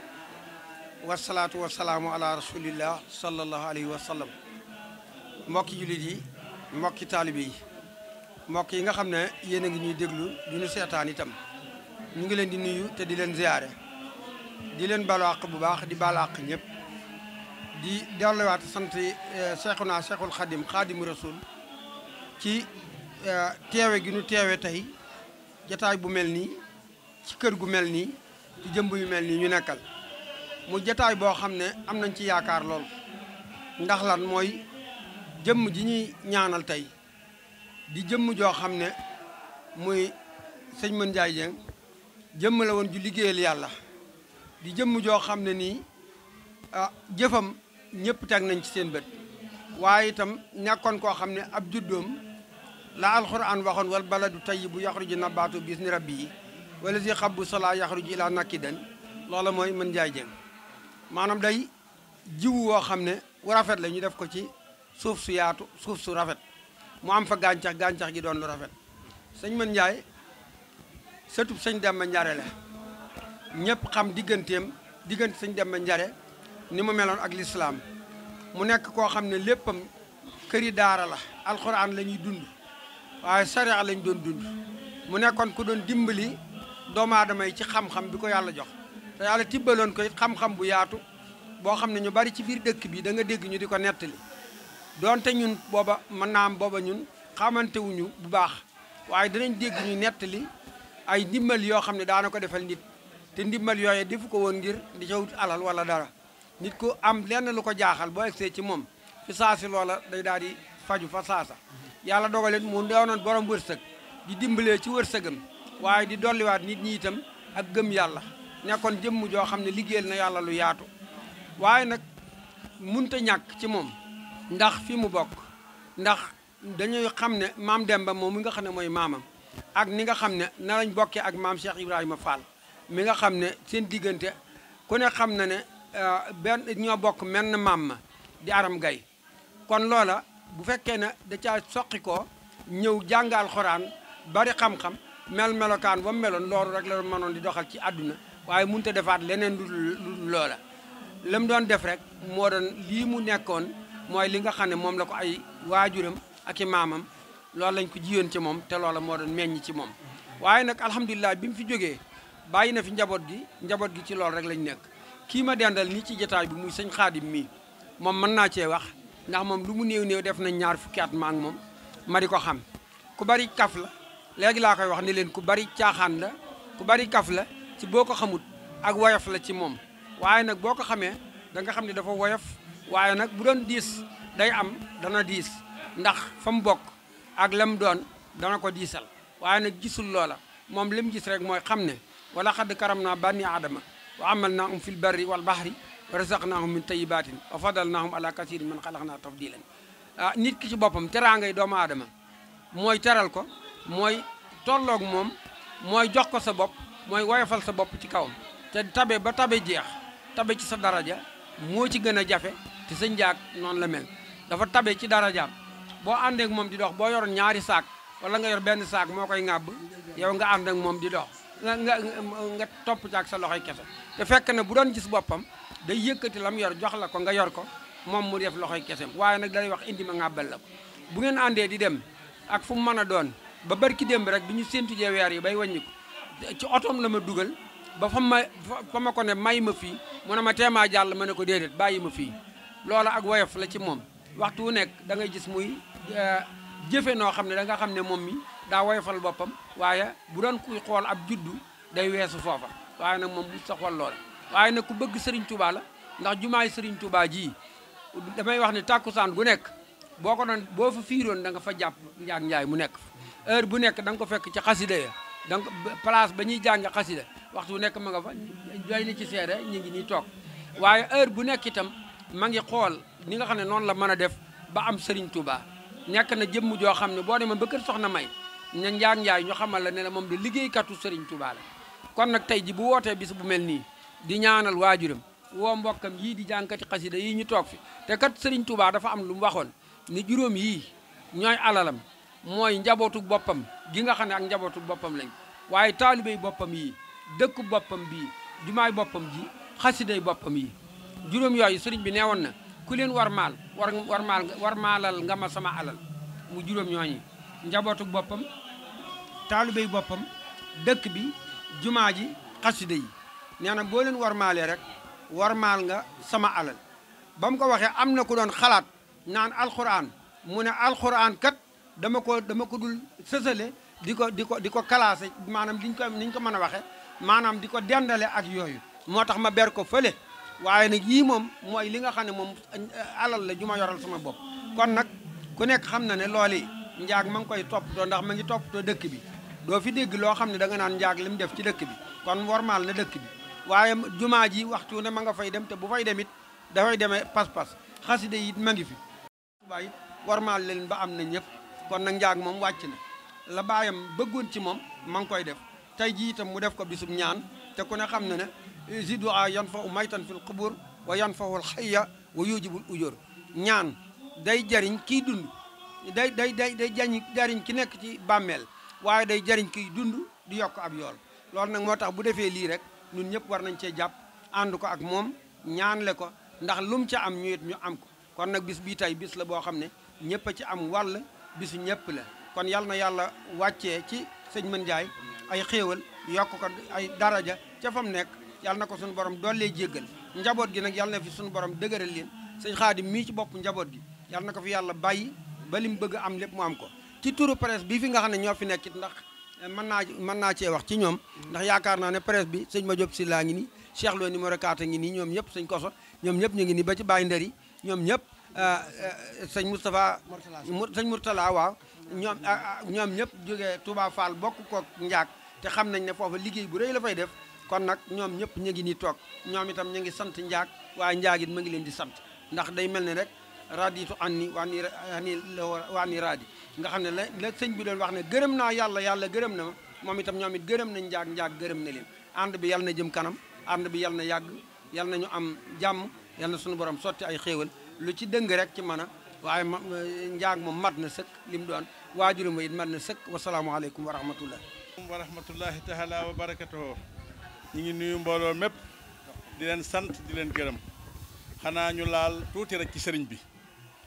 wasalaatu wasalaamu ala rasulillah sallallahu alayhi wa sallam mbokki jullit yi mbokki taalibe yi mbokk yi nga xam ne yéen a ngi ñuy déglu di ñu seetaan itam ñu ngi leen di nuyu te di leen ziyaare di leen balu àq bu baax di balu àq ñëpp di delluwaat sant Seexuna Seexul Xadim Xaadimu Rasul ci teewe gi ñu teewe tey jataay bu mel nii ci kër gu mel nii ci jëmb yu mel nii ñu nekkal mu jataay boo xam ne am nañ ci yaakaar lool ndax lan mooy jëmm ji ñuy ñaanal tey di jëmm joo xam ne muy sëñ Mën Njaay Jeng jëmm la woon ju liggéeyal yàlla di jëmm joo xam ne nii jëfam ñëpp teg nañ ci seen bët waaye itam nekkoon koo xam ne ab juddoom la alxuraan waxoon wal baladu tayyibu yaxruju nabaatu bisni rabbihi wala si xabbu salaa yaxruju ilaa nakidan loola mooy Mën Njaay Jeng maanaam day jiwu woo xam ne wu rafet la ñu def ko ci suuf su yaatu suuf su rafet mu am fa gàncax gi doon lu rafet sëñ Mën Njaay sëtub sëñ Demba Njare la ñëpp xam diggante sëñ Demba Njare ni mu meloon ak lislaam mu nekk koo xam ne léppam këri daara la alxuraan la ñuy dund waaye sariya lañ doon dund mu nekkoon ku doon dimbali doomu aadama yi ci xam-xam bi ko yàlla jox te yàlla tibbaloon ko it xam-xam bu yaatu boo xam ne ñu bari ci biir dëkk bi da nga dégg ñu di ko nettali doonte ñun booba mën naa am booba ñun xamante wuñu bu baax waaye danañ dégg ñu nettali ay ndimbal yoo xam ne daana ko defal nit te ndimbal yooyu defu ko woon ngir di ca wut alal wala dara nit ku am lenn lu ko jaaxal boo egsee ci moom fi saasi loola day daal di faju fa saasa yàlla dogalit mu doonoon borom wërsëg di dimbalee ci wërsëgam waaye di dolliwaat nit ñi itam ak gëm yàlla nekkoon jëmm joo xam ne liggéeyal na yàlla lu yaatu waaye nag munta ñàkk ci moom ndax fi mu bokk ndax dañuy xam ne maam Demba moom mi nga xam ne mooy maamam ak ni nga xam ne na lañ bokkee ak maam Cheikh Ibrahima Fall mi nga xam ne seen diggante ku ne xam na ne benn ñoo bokk menn maam ma di Aram Gay kon loola bu fekkee ne da caa soqi ko ñëw jàngal xoraan bari xam-xam melokaan ba mu meloon loolu rek la mënoon di doxal ci àdduna waaye mënut a defaat leneen lu loola la mu doon def rek moo doon lii mu nekkoon mooy li nga xam ne moom la ko ay waajuram ak i maamam loolu lañ ko jiyoon ci moom te loola moo doon meññ ci moom waaye nag alhamdulilah bi mu fi jógee bàyyi na fi njaboot gi ci loolu rek lañ nekk kii ma dendal nii ci jotaay bi muy sëñ Xaadim mii moom mën naa cee wax ndax moom lu mu néew def nañ ñaar fukki at ma ak moom ma di ko xam ku bari kaf la léegi laa koy wax ne leen ku bari caaxaan la ku bari kaf la ci boo ko xamut ak woyof la ci moom waaye nag boo ko xamee da nga xam ne dafa woyof waaye nag bu doon diis day am dana diis ndax fa mu bokk ak la mu doon dana ko diisal waaye nag gisul loola moom li mu gis rek mooy xam ne wala xadd karam naa bani aadama wa amal naahum fil barri wal bahri wa razaqnaahum min tayyibatin wa fadalnaahum ala kasirin man xalaqnaa tafdilan nit ki ci boppam teraangay doomu aadama mooy teral ko mooy tolloog moom mooy jox ko sa bopp mooy woyofal sa bopp ci kawam te tabe ba tabe jeex tabe ci sa daraja moo ci gën a jafe te sa njaag noonu la mel dafa tabe ci darajaam boo àndeek moom di dox boo yoroon ñaari saak wala nga yor benn saak moo koy ŋàbb yow nga ànd ak moom di dox nga topp ci ak sa loxoy kese te fekk na bu doon gis boppam day yëkkati lam yor jox la ko nga yor ko moom mu def loxoy kesem waaye nag day wax indi ma ŋàbbal la ko bu ngeen àndee di dem ak fu mu mën a doon ba barki démb rek bi ñu séentujee weer yi bay wàññi ko ci otoom la ma dugal ba fa ma ko ne may ma fii mu ne ma teemaa jàll ma ne ko déedéet bàyyi ma fii loola ak woyof la ci moom waxtu wu nekk da ngay gis muy jëfe noo xam ne da nga xam ne moom mi daa woyofal boppam waaye bu doon kuy xool ab juddu day weesu foofa waaye nag moom bu sa xool loola waaye nag ku bëgg Serigne Touba la ndax jumaay Serigne Touba ji damay wax ne tàkkusaan gu nekk boo ko doon boo fa fiiroon da nga fa jàpp njaay mu nekk heure bu nekk da nga ko fekk ci xasida ya donc place ba ñuy jàng xasida waxtu bu nekk ma nga fa doy na ci seede ñu ngi nii toog waaye heure bu nekk itam ma ngi xool ni nga xam ne noonu la mën a def ba am Serigne Touba nekk na jëmm joo xam ne boo demee ba kër soxna May ña njaay ñu xamal la ne la moom de liggéeykatu Serigne Touba la kon nag tey ji bu wootee bis bu mel nii di ñaanal waajuram woo mbokkam yii di jàngkati xasida yii ñu toog fi te kat Serigne Touba dafa am lu mu waxoon ni juróom yii ñooy alalam mooy njabootu boppam gi nga xam ne ak njabootu boppam lañ waaye taalibey boppam yii dëkku boppam bii jumaay boppam ji xasiday boppam yi juróom yooyu Serigne bi neewoon na ku leen war maalal nga ma sama alal mu juróom ñooñi njabootu boppam taalibey boppam dëkk bi jumaa ji xasida yi nee na boo leen war maalee rek war maal nga sama alal ba mu ko waxee am na ku doon xalaat naan alxuraan mu ne alxuraan kat dama ko dul sësale di ko classé maanaam niñ ko mën a waxe maanaam di ko dendale ak yooyu moo tax ma ber ko fële waaye nag yii moom mooy li nga xam ne moom alal la ju ma yoral sama bopp kon nag ku nekk xam na ne loolu njaag ma ngi koy toppatoo ndax ma ngi toppatoo dëkk bi doo fi dégg loo xam ne da nga naan njaag li mu def ci dëkk bi kon wormaal na dëkk bi waaye jumaa ji waxtu ne ma nga fay dem te bu fay dem it dafay demee pas-pas xaside it ma ngi fi waaye it wormaal leen ba am na ñëpp kon nag njaag moom wàcc na la baayam bëggoon ci moom ma ngi koy def tey jii itam mu def ko bisum ñaan te ku ne xam na ne zidu'a yanfa'u maytan fil qubur wa yanfa'u al hayya wa yujibul ujur ñaan day jariñ kiy dund day jariñ ki nekk ci bàmmeel waaye day jariñ kiy dund di yokk ab yool loolu nag moo tax bu defee lii rek ñun ñëpp war nañ cee jàpp ànd ko ak moom ñaanle ko ndax lum ca am ñu it ñu am ko kon nag bis bii tey bis la boo xam ne ñëpp a ci am wàll bisu ñëpp la kon yal na yàlla wàccee ci sëñ Mën Njaay ay xéewal yokk ko ay daraja ca fa mu nekk yal na ko suñu borom doolee jéggal njaboot gi nag yal na fi suñu borom dëgëral leen sëñ Xaadim mii ci bopp njaboot gi yal na ko fi yàlla bàyyi ba li mu bëgg am lépp mu am ko ci turu presse bi fi nga xam ne ñoo fi nekk it ndax mën naa cee wax ci ñoom ndax yaakaar naa ne presse bi sëñ Ma Diop si laa ngi nii Cheikh Lo numéro 4 ngi nii ñoom ñëpp sëñ Koso ñoom ñëpp ñu ngi nii ba ci Baye Ndari ñoom ñëpp sëñ Moustapha sëñ Mourtala waaw ñoom ñëpp jógee Touba Fall bokk ko njaag te xam nañ ne foofa liggéey bu rëy la fay def kon nag ñoom ñëpp ñu ngi nii toog ñoom itam ñu ngi sant njaag waaye njaag it ma ngi leen di sant ndax day mel ne rek raditu anni waani radi nga xam ne la sëñ bi doon wax ne gërëm naa yàlla gërëm na ma moom itam ñoom it gërëm nañ njaag gërëm na leen ànd bi yàlla na jëm kanam ànd bi yàlla na yàgg yàlla na ñu am jàmm yàlla na suñu borom sotti ay xéewal lu ci dëng rek ci mën a waaye njaag moom mat na sëkk li mu doon waajuram it mat na sëkk wasalaamaaleykum wa rahmatullah wa rahmatullahi taala wa barakatuhu ñu ngi nuyu mbooloo mépp di leen sant di leen gërëm xanaa ñu laal tuuti rek ci sëriñ bi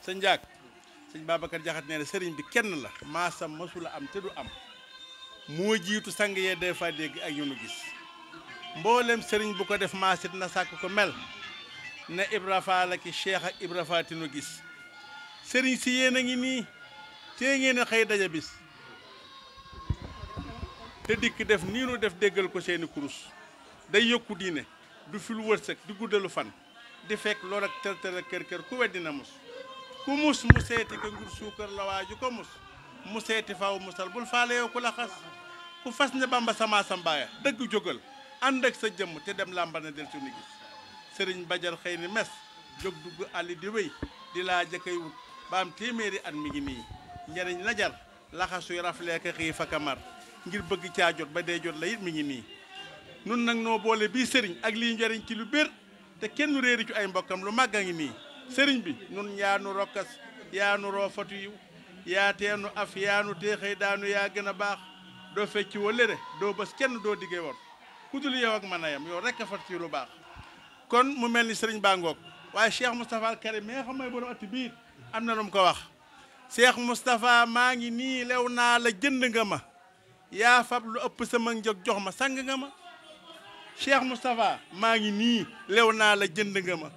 sëñ Njaag sëñ Babacar Jaxate nee na sëriñ bi kenn la maasam masula am te du am moo jiitu sang yee day fa dégg ak ñu nu gis mboolem sëriñ bu ko def maasit na sàkk ko mel ne Ibra Faal ak Cheikh ak Ibra Faati nu gis sëriñ si yéen a ngi nii tee ngeen a xëy daja bis te dikk def nii nu def déggal ko seeni kurus day yokku diine du fil wërsëg di guddalu fan di fekk lool ak tër kër ku weddina mus ku mus mu seeti ko ngir suukar la waaju ko mus mu seeti faw musal bul faale yow ku la xas ku fas ne Bamba sama sambaaya dëgg jógal ànd ak sa jëmm te dem làmba na del suñu gis sëriñ Badial xëy ni mes jóg dugg àlli di wéy di laa jëkkay wut ba am téeméeri at mi ngi nii njariñ la jar laxasuy rafleeka xiif ak mar ngir bëgg caa jot ba dee jot la it mi ngi nii nun nag noo boole bii sëriñ ak lii njariñ ci lu bér te kenn réeri ci ay mbokkam lu màgg a ngi nii sëriñ bi nun yaa nu rokkas yaa nu roofatu yiw yaa teenu af yaa nu téexëy daanu yaa gën a baax doo fecci wëllëre doo bës kenn doo diggee wor ku dul yow ak mën a yam yow rekk a fat ci lu baax kon mu mel ni sëriñ baa ngoog waaye Cheikh Moustapha al Karim mi nga xam mooy borom atti biir am na lu mu ko wax Cheikh Moustapha maa ngi nii lew naa la jënd nga ma yaa fab lu ëpp sama njëg jox ma sang nga ma Cheikh Moustapha maa ngi nii lew naa la jënd nga ma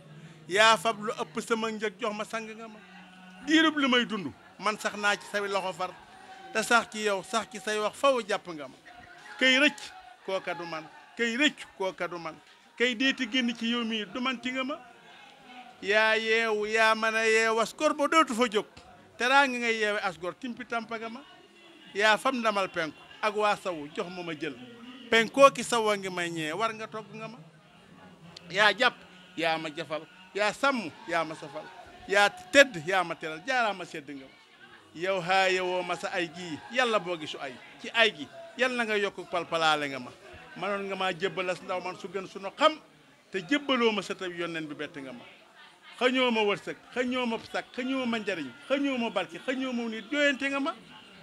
yaa fab lu ëpp sama njëg jox ma sang nga ma diirub li may dund man sax naa ci say loxo far te sax ci yow sax ci say wax faw jàpp nga ma kay rëcc kooka du man kay rëcc kooka du man kay deeti génn ci yow mii du man ti nga ma yaa yeewu yaa mën a yeew asgor ba dootu fa jóg teraa ngi ngay yeewe asgor timpi tampa nga ma yaa fam ndamal penku ak waa sawu jox ma jël penkoo ki sawa ngi may ñee war nga togg nga ma yaa jàpp yaa ma jafal yaa sàmm yaa ma safal yaa tedd yaa ma teral jaaraa ma sedd nga ma yow haayewoo ma sa ay gii yàlla boo gisu ay ci ay gi yàlla nga yokk palpalaale nga ma manoon nga maa jébbalas ndaw man su gën suno xam te jébbaloo ma sa tab yonneen bi bett nga ma xañoo ma wërsëg xañoo ma sak xañoo ma njariñ xañoo ma barki xañoo ma nit jooyante nga ma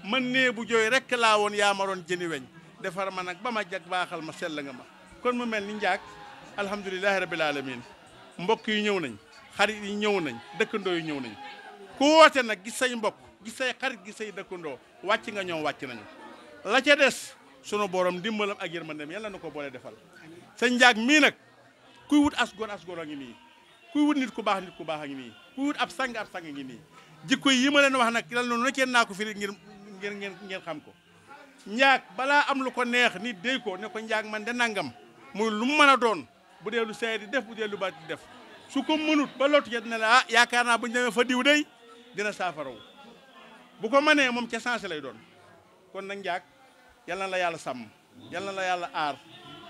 man nee bu jooy rekk laa woon yaa ma doon jëni weñ defar ma nag ba ma jag baaxal ma sell nga ma kon mu mel ni njaag alhamdulilahi rabbil alamin mbokk yi ñëw nañ xarit yi ñëw nañ dëkkandoo yi ñëw nañ ku woote nag gis say mbokk gis say xarit gis say dëkkandoo wàcc nga ñoom wàcc nañu la ca des sunu borom dimbalam ak yërmandem yàlla na ko boole defal sa njaag mii nag kuy wut asgor a ngi nii kuy wut nit ku baax a ngi nii kuy wut ab sang a ngi nii jikko yi ma leen wax nag yàlla noonu nekkee naa ko fi ngeen xam ko njaag balaa am lu ko neex nit déy ko ne ko njaag man de nangam muy lu mu mën a doon bu dee lu seer di def bu dee lu baat di def su ko mënut ba lottu ca dina la yaakaar naa bu ñu demee fa diw day dina saafaraw bu ko mënee moom ca sensé lay doon kon nag njaag yal na la yàlla sàmm yal na la yàlla aar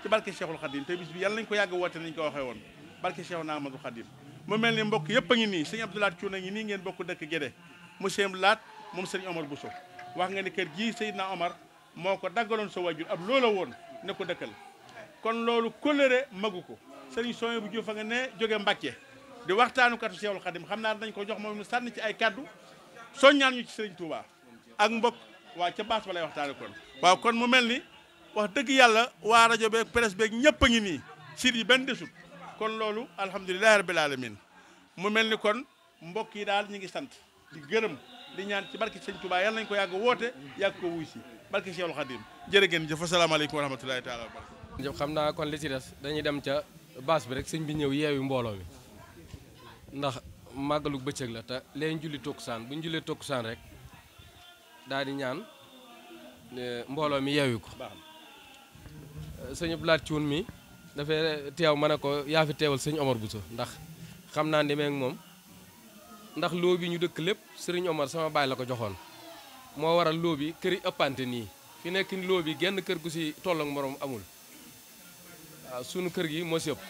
ci barke Cheikhul Khadim te bis bi yàlla nañ ko yàgg woote nañ ko waxee woon barke Cheikhul Ahmadou Khadim mu mel ni mbokk yëpp a ngi nii sëñ Abdou Lahat Thioune a ngi nii ngeen bokk dëkk Guédé monsieur Laat moom sëñ Omar Bousso wax nga ni kër gii Seydina Omar moo ko daggaloon sa wajur ab loola woon ne ko dëkkal kon loolu kóllëre magu ko sëriñ Soye bu Juuf a nga ne jóge Mbàkke di waxtaanu katu Cheikhul Khadim xam naa dañ ko jox moom nu sànni ci ay kaddu soññaan ñu ci sëriñ Touba ak mbokk waa ca baas ba lay waxtaane kon waaw kon mu mel ni wax dëgg yàlla waa rajo beeg presse beeg ñëpp a ngi nii sit yi benn desut kon loolu alhamdulilahi rabbil alamin mu mel ni kon mbokk yi daal ñu ngi sant di gërëm di ñaan ci barke sëñ Touba yàlla nañ ko yàgg woote yàgg ko wuy si barke Cheikhul Khadim jërë ngeen jëf asalaamaaleykum wa rahmatulahi taala wa barakatuh xam naa kon li ci des dañuy dem ca baas bi rek sëñ bi ñëw yeewi mbooloo mi ndax màggalu bëccëg la te leen julli tokkusaan bu ñu jullee tokkusaan rek daal di ñaan mbooloo mi yeewi ko sëñ Abdou Lahat Thioune mi dafay teew ma ne ko yaa fi teewal sëñ Omar Bousso ndax xam naa demee ak moom ndax loo bi ñu dëkk lépp sëriñ Omar sama baay la ko joxoon moo waral loo bi kër yi ëppante nii fi nekk loo bi genn kër gu si toll ak morom amul waaw sunu kër gi moo si ëpp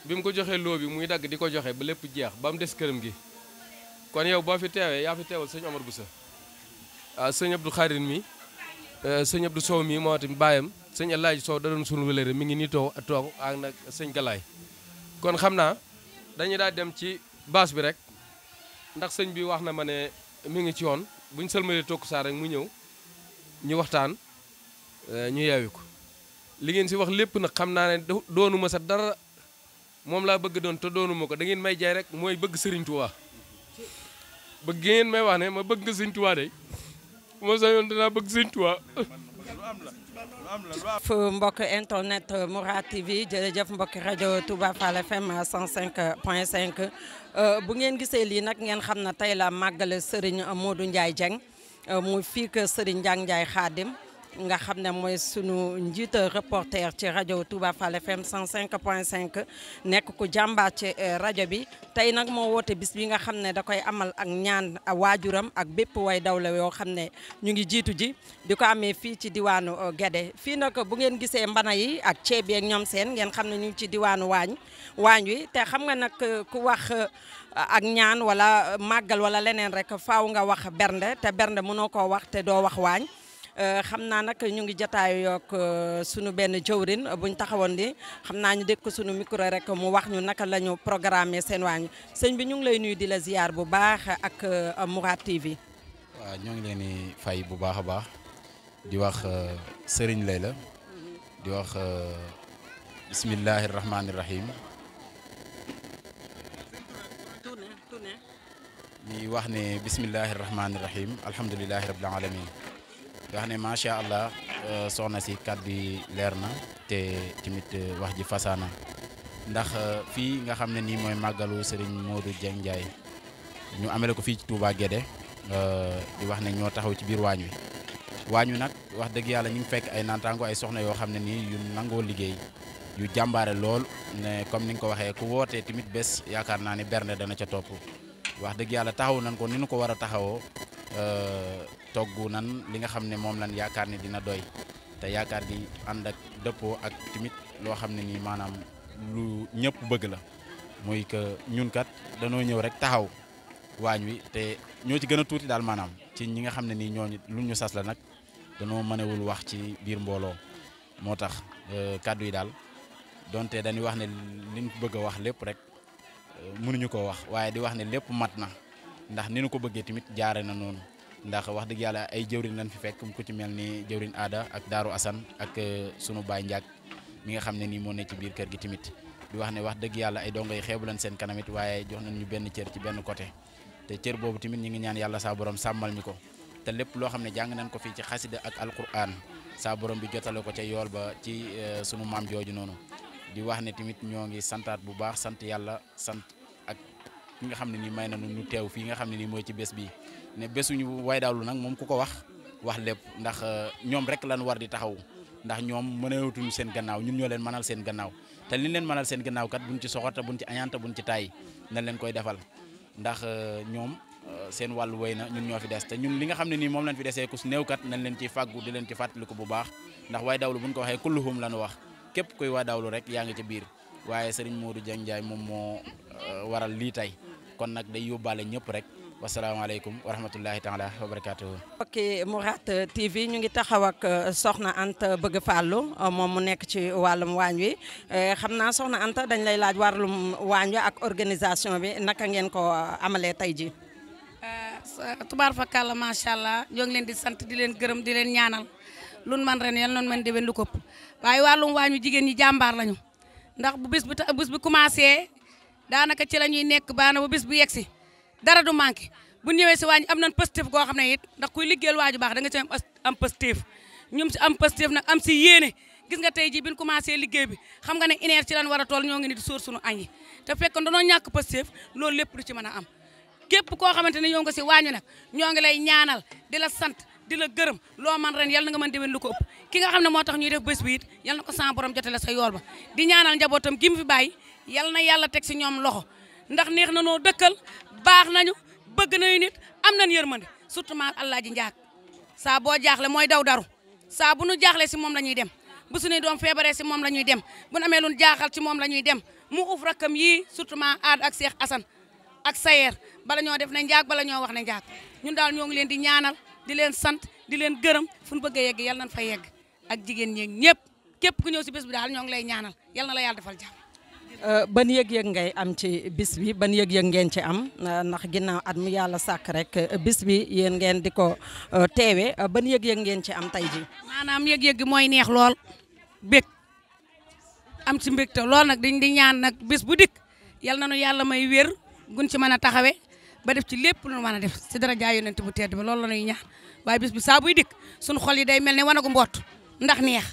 bi mu ko joxee loo bi muy dagg di ko joxe ba lépp jeex ba mu des këram gi kon yow boo fi teewee yaa fi teewal sëñ Omar Bousso waaw sëñ Abdou Khadir mi sëñ Abdou Sow mi moo tamit baayam sëñ Alaaji Sow da doon sunu wëlëre mi ngi nii toog ak nag sëñ Galaay kon xam naa dañuy daal dem ci baas bi rek ndax sëñ bi wax na ma ne mi ngi ci yoon buñ sëlmalee tokku saa rek mu ñëw ñu waxtaan ñu yeewi ko li ngeen si wax lépp nag xam naa ne doonuma sa dara moom laa bëgg doon te doonuma ko da ngeen may jaay rek mooy bëgg Sëriñ Tuubaa bëgg ngeen may wax ne ma bëgg nga Sëriñ Tuubaa de moo sañoon dinaa bëgg Sëriñ Tuubaa fu mbokk internet Mourad TV jërëjëf mbokk rajo Touba Fall FM 105.5 bu ngeen gisee lii nag ngeen xam ne tey la màggale Serigne Modou Ndiaye Dieng muy fii que Serigne Ndiang Ndiaye Khadim nga xam ne mooy sunu njiit reporter ci rajo Touba Fall FM 105.5 nekk ku jàmbaar ci rajo bi tey nag moo woote bis bi nga xam ne da koy amal ak ñaan waajuram ak bépp way dawla yoo xam ne ñu ngi jiitu ji di ko amee fii ci diwaanu Guédé fii nag bu ngeen gisee mbana yi ak ceeb yi ak ñoom seen ngeen xam ne ñu ngi ci diwaanu waañ wi te xam nga nag ku wax ak ñaan wala màggal wala leneen rek faaw nga wax bernde te bernde mënoo koo wax te doo wax waañ xam naa nag ñu ngi jotaayu yokk sunu benn jëwrin buñ taxawoon di xam naa ñu dégg ko sunu micro rek mu wax ñu naka la ñu programmé seen waañ sëñ bi ñu ngi lay nuyu di la ziar bu baax ak Mourad TV. waaw ñoo ngi leen di fay bu baax a baax di wax Serigne Layla di wax bismillahi rahmaani rahim di wax ne bismillahi rahmaani rahim alhamdulilahi rabbil alamin wax ne macha allah soxna si kàddu yi leer na te tamit wax ji fasaana ndax fii nga xam ne nii mooy màggalu Serigne Modou Dieng Ndiaye ñu amele ko fii ci Touba Guédé di wax ne ñoo taxaw ci biir waañ wi nag wax dëgg yàlla ñu ngi fekk ay naataango ay soxna yoo xam ne nii yu nangoo liggéey yu jàmbaare lool ne comme ni nga ko waxee ku wootee tamit bés yaakaar naa ne bernde dana ca topp wax dëgg yàlla taxaw nañ ko ni ñu ko war a taxawoo togg nan li nga xam ne moom lan yaakaar ne dina doy te yaakaar gi ànd ak dëppoo ak tamit loo xam ne nii maanaam lu ñëpp bëgg la muy que ñun kat danoo ñëw rek taxaw waañ wi te ñoo ci gën a tuuti daal maanaam ci ñi nga xam ne nii ñooñu lu ñu sas la nag danoo mënewul wax ci biir mbooloo moo tax kàddu yi daal donte dañuy wax ne liñ bëgg a wax lépp rek mënuñu ko wax waaye di wax ne lépp mat na ndax ni ñu ko bëggee tamit jaare na noonu ndax wax dëgg yàlla ay jëwriñ lañ fi fekk ku ci mel ni jëwriñ aada ak Daaru Asan ak sunu baay Njaag mi nga xam ne nii moo ne ci biir kër gi tamit di wax ne wax dëgg yàlla ay dongo yi xeebu leen seen kanamit waaye jox nañ ñu benn cër ci benn côté te cër boobu tamit ñu ngi ñaan yàlla saa borom sàmmal ñu ko te lépp loo xam ne jàng nañ ko fii ci xasida ak alquran saa borom bi jotale ko ca yool ba ci sunu maam jooju noonu di wax ne tamit ñoo ngi santaat bu baax sant yàlla sant ak ki nga xam ne nii may nañu ñu teew fii nga xam ne nii mooy ci bés bi ne bésuñu way daawlu nag moom ku ko wax lépp ndax ñoom rek lan war di taxaw ndax ñoom mënewutuñu seen gannaaw ñun ñoo leen mënal seen gannaaw te li leen mënal seen gannaaw kat buñ ci soxor te buñ ci añaan te buñ ci taay nañ leen koy defal ndax ñoom seen wàllu wéy na ñun ñoo fi des te ñun li nga xam ne nii moom lañ fi desee ku si néew kat nañ leen ciy fàggu di leen ci fàttaliku bu baax ndax waay dawlu buñ ko waxee kulluhum lañu wax képp kuy waa dawlu rek yaa ngi ci biir waaye Serigne Modou Dieng Ndiaye moom moo waral lii tey kon nag day yóbbaale ñëpp rek wasalaamaaleykum wa rahmatullahi taala wa barakatuhu. ok Mourad TV ñu ngi taxaw ak Soxna Anta Bëgg Fàllu moom mu nekk ci wàllum waañ wi xam naa Soxna Anta dañ lay laaj wàllum waañ wi ak organisation bi naka ngeen ko amalee tey ji tubaar fa kàlla macha allah ñoo ngi leen di sant di leen gërëm di leen ñaanal lun man ren yal noonu man déwén lu këpp waaye wàllum waañ wi jigéen ñi jàmbaar lañu ndax bu bis bi commencé daanaka ci la ñuy nekk baana bu bis bu yegsi dara du manqué bu ñëwee si waañ am nañ positif goo xam ne it ndax kuy liggéeyal waaju baax da nga ci am positif ñum si am positif nag am si yéene gis nga tey ji bi ñu commencé liggéey bi xam nga ne une heure ci lan war a tool ñoo ngi ni di sóor suñu añ yi te fekk dañoo ñàkk positif loolu lépp du ci mën a am képp koo xamante ne ñoo nga si waañu nag ñoo ngi lay ñaanal di la sant di la gërëm loo man ren yal na nga mën déwén lu ko ëpp ki nga xam ne moo tax ñuy def bés bi it yal na ko sama borom jotale sa yool ba di ñaanal njabootam gi mu fi bàyyi yal na yàlla teg si ñoom loxo ndax neex na noo dëkkal baax nañu bëgg nañu nit am nañ yërmande surtout ma Alaaji Njaak saa boo jaaxle mooy daw daru saa bu nu jaaxlee si moom la ñuy dem bu suñuy doom feebaree si moom la ñuy dem bu nu amee lu jaaxal ci moom la ñuy dem mu uf rakkam yii surtout ma aad ak Cheikh Assane ak Sayer bala ñoo def na njaag bala ñoo wax na njaag ñun daal ñoo ngi leen di ñaanal di leen sant di leen gërëm fu ñu bëgg a yegg yal nañ fa yegg ak jigéen ñi ñëpp képp ku ñëw si bés bi daal ñoo ngi lay ñaanal yal na la yàlla defal jàmm. ban yëg-yëg ngay am ci bis bi ban yëg-yëg ngeen ci am ndax ginnaaw at mu yàlla sàkk rek bis bi yéen ngeen di ko teewee ban yëg-yëg ngeen ci am tey ji maanaam yëg-yëg gi mooy neex lool bég am ci mbégte lool nag di ñaan nag bis bu dikk yal na nu yàlla may wér gun ci mën a taxawee ba def ci lépp lu nu mën a def si dara jaay yonent bu tedd ba loolu la ñuy ñaan waaye bis bi saa buy dikk suñu xol yi day mel ne wanagu mboot ndax neex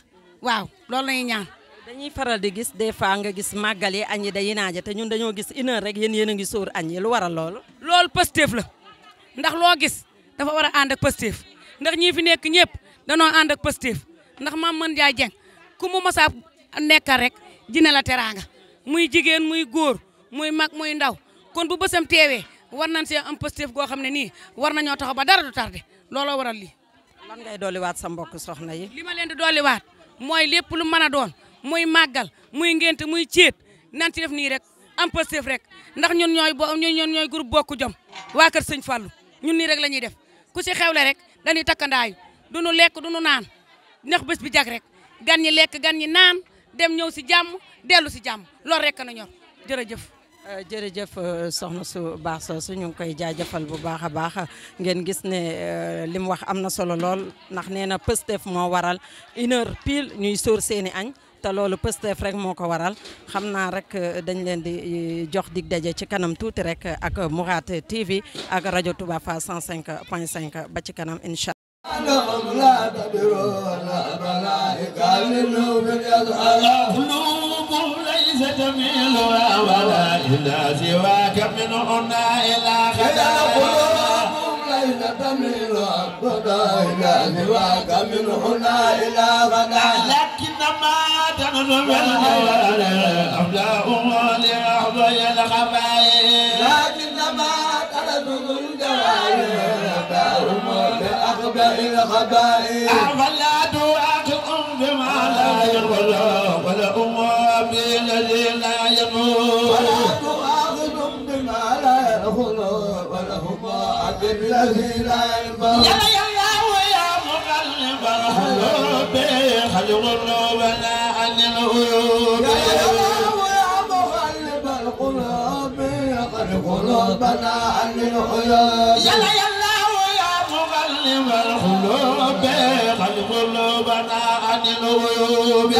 waaw loolu la ñuy ñaan. dañuy faral di gis des fois nga gis màggal yi añ yi day naaje te ñun dañoo gis une heure rek yéen a ngi sóor añ yi lu waral loolu. loolu Pastef la ndax loo gis dafa war a ànd ak Pastef ndax ñii fi nekk ñëpp danoo ànd ak Pastef ndax Mame Mane Ndiaye Dieng ku mu masa nekkal rek dina la teraanga muy jigéen muy góor muy mag muy ndaw kon bu bësam teewee war nañ see am Pastef goo xam ne nii war nañoo taxaw ba dara du tardé looloo waral lii. lan ngay dolliwaat sa mbokk soxna yi. li ma leen di dolliwaat mooy lépp lu mën a doon muy màggal muy ngénte muy céet nan ci def nii rek am Pastef rek ndax ñun ñooy groupe bokku jom waa kër sëñ Fallou ñun nii rek la ñuy def ku si xewle rek dañuy takkandaayu du nu lekk du nu naan ndax bés bi jag rek gan ñi lekk gan ñi naan dem ñëw si jàmm dellu si jàmm loolu rek na ñor jërëjëf. jërëjëf soxna su baax soosu ñu ngi koy jaajëfal bu baax a baax ngeen gis ne li mu wax am na solo lool ndax nee na Pastef moo waral une heure pile ñuy sóor seeni añ te loolu Pastef rek moo ko waral xam naa rek dañ leen di jox dig daje ci kanam tuuti rek ak Mourad TV ak rajo Touba Fall 105.5 ba ci kanam incha تميل ولا إلا سواك من هنا إلى غدا قلوبهم ليس تميل أبدا إلا سواك من هنا إلى غدا لكنما تنظم الجوال أبداهم لأحضي الخبائل لكنما تنظم الجوال أبداهم لأحضي الخبائل أفلا تؤاخذهم بما لا يغفر ولا بالذي لا يموت ولا تؤاخذهم بما لا يدخل ولهم بالذي لا يموت يا يا مقلب القلوب خلق قلوبنا عن العيوب يا مقلب القلوب خلق قلوبنا عن العيوب يا مقلب القلوب خلق قلوبنا عن العيوب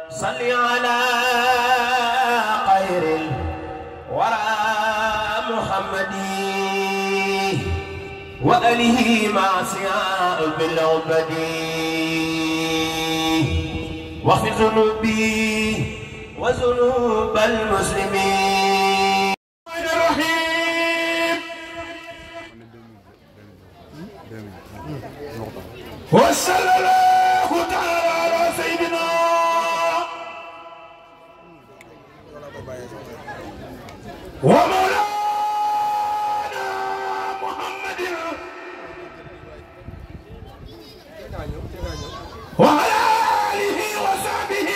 صل وراء محمد وآله مع سياء بالعبد واغفر ذنوبي وذنوب المسلمين الرحيم وصلى الله تعالى على سيدنا ومولانا محمد وعلى آله وصحبه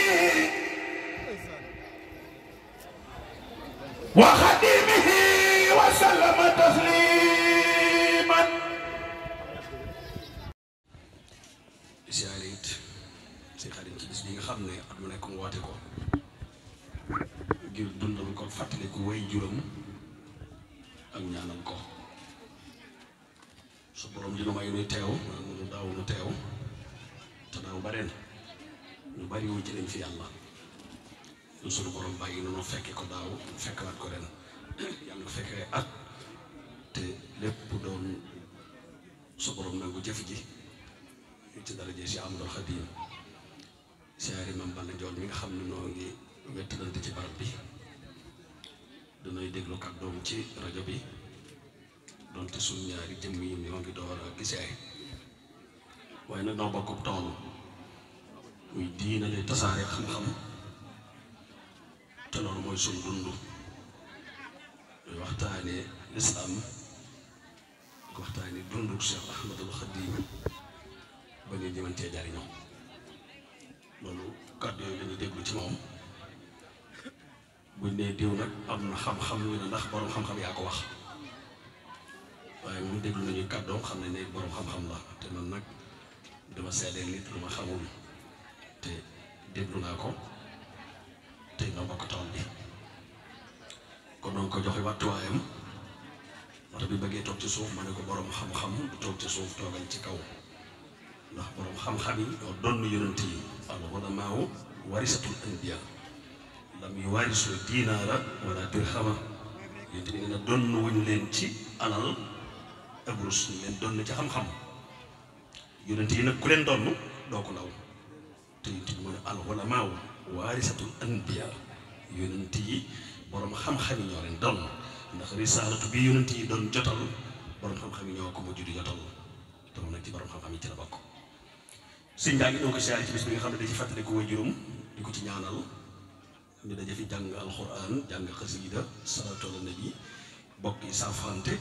وخديمه وسلم تسليما. siyaare it si xarit ci bis bi nga xam ne at mu nekk mu woote ko ngir dundal ko fàttaliku way juróom ak ñaanal ko su borom dina may nuy teew nu daaw nu teew te daaw ba ren ñu bari wu ci lañ fi yàlla ñu sunu borom bàyyi nu fekke ko daaw fekkaat ko ren yàlla nga fekkee at te lépp doon su borom nangu jëf ji ci daraje si Amadou Khadim siyaare Mame Balla Ndione mi nga xam ne noo ngi wettalante ci barab bi danay déglu kàddoom ci rajo bi donte suñ ñaari jëmm yi ñoo ngi door a gisee waaye nag noo bokk tool muy diina lay tasaare xam-xam te loolu mooy suñ dund muy waxtaane lislaam waxtaane dundu Cheikh Ahmadul Khadim ba ngeen jëmantee jariñoo loolu kàddu yooyu lañuy déglu ci moom buñ nee diw nag am na xam-xam ñu ne ndax borom xam-xam yaa ko wax waaye moom déglu nañuy kàddoom xam ne borom xam-xam la te man nag dama seedeel nit lu ma xamul te déglu naa ko te noo bokk tool bi kon noonu ko joxe wàttuwaayam wata bi bëggee toog ci suuf ma ne ko borom xam-xam du toog ci suuf toogal ci kaw ndax borom xam-xam yi ñoo donn yonent yi al ulamaaw warisatul anbiya lam yuwarisu diinaara wala dirhama yonent bi nee na donn wuñu leen ci alal ak rus ñu leen donn ci xam-xam yonent yi nag ku leen donn doo ko law te yonent bi mu ne al ulamaaw warisatul anbiya yonent yi borom xam-xam yi ñoo leen donn ndax risaalatu bi yonent yi doon jotal borom xam-xam yi ñoo ko mujj di jotal te moom nag ci borom xam-xam yi ci la bokk. sëñ daa ngi doon ko siyaare ci bis bi nga xam ne da ci fàttaliku way juróom di ko ci ñaanal ñu daje fi jàng alxuraan jàng xasida salaatu ala nabi bokk yi saafante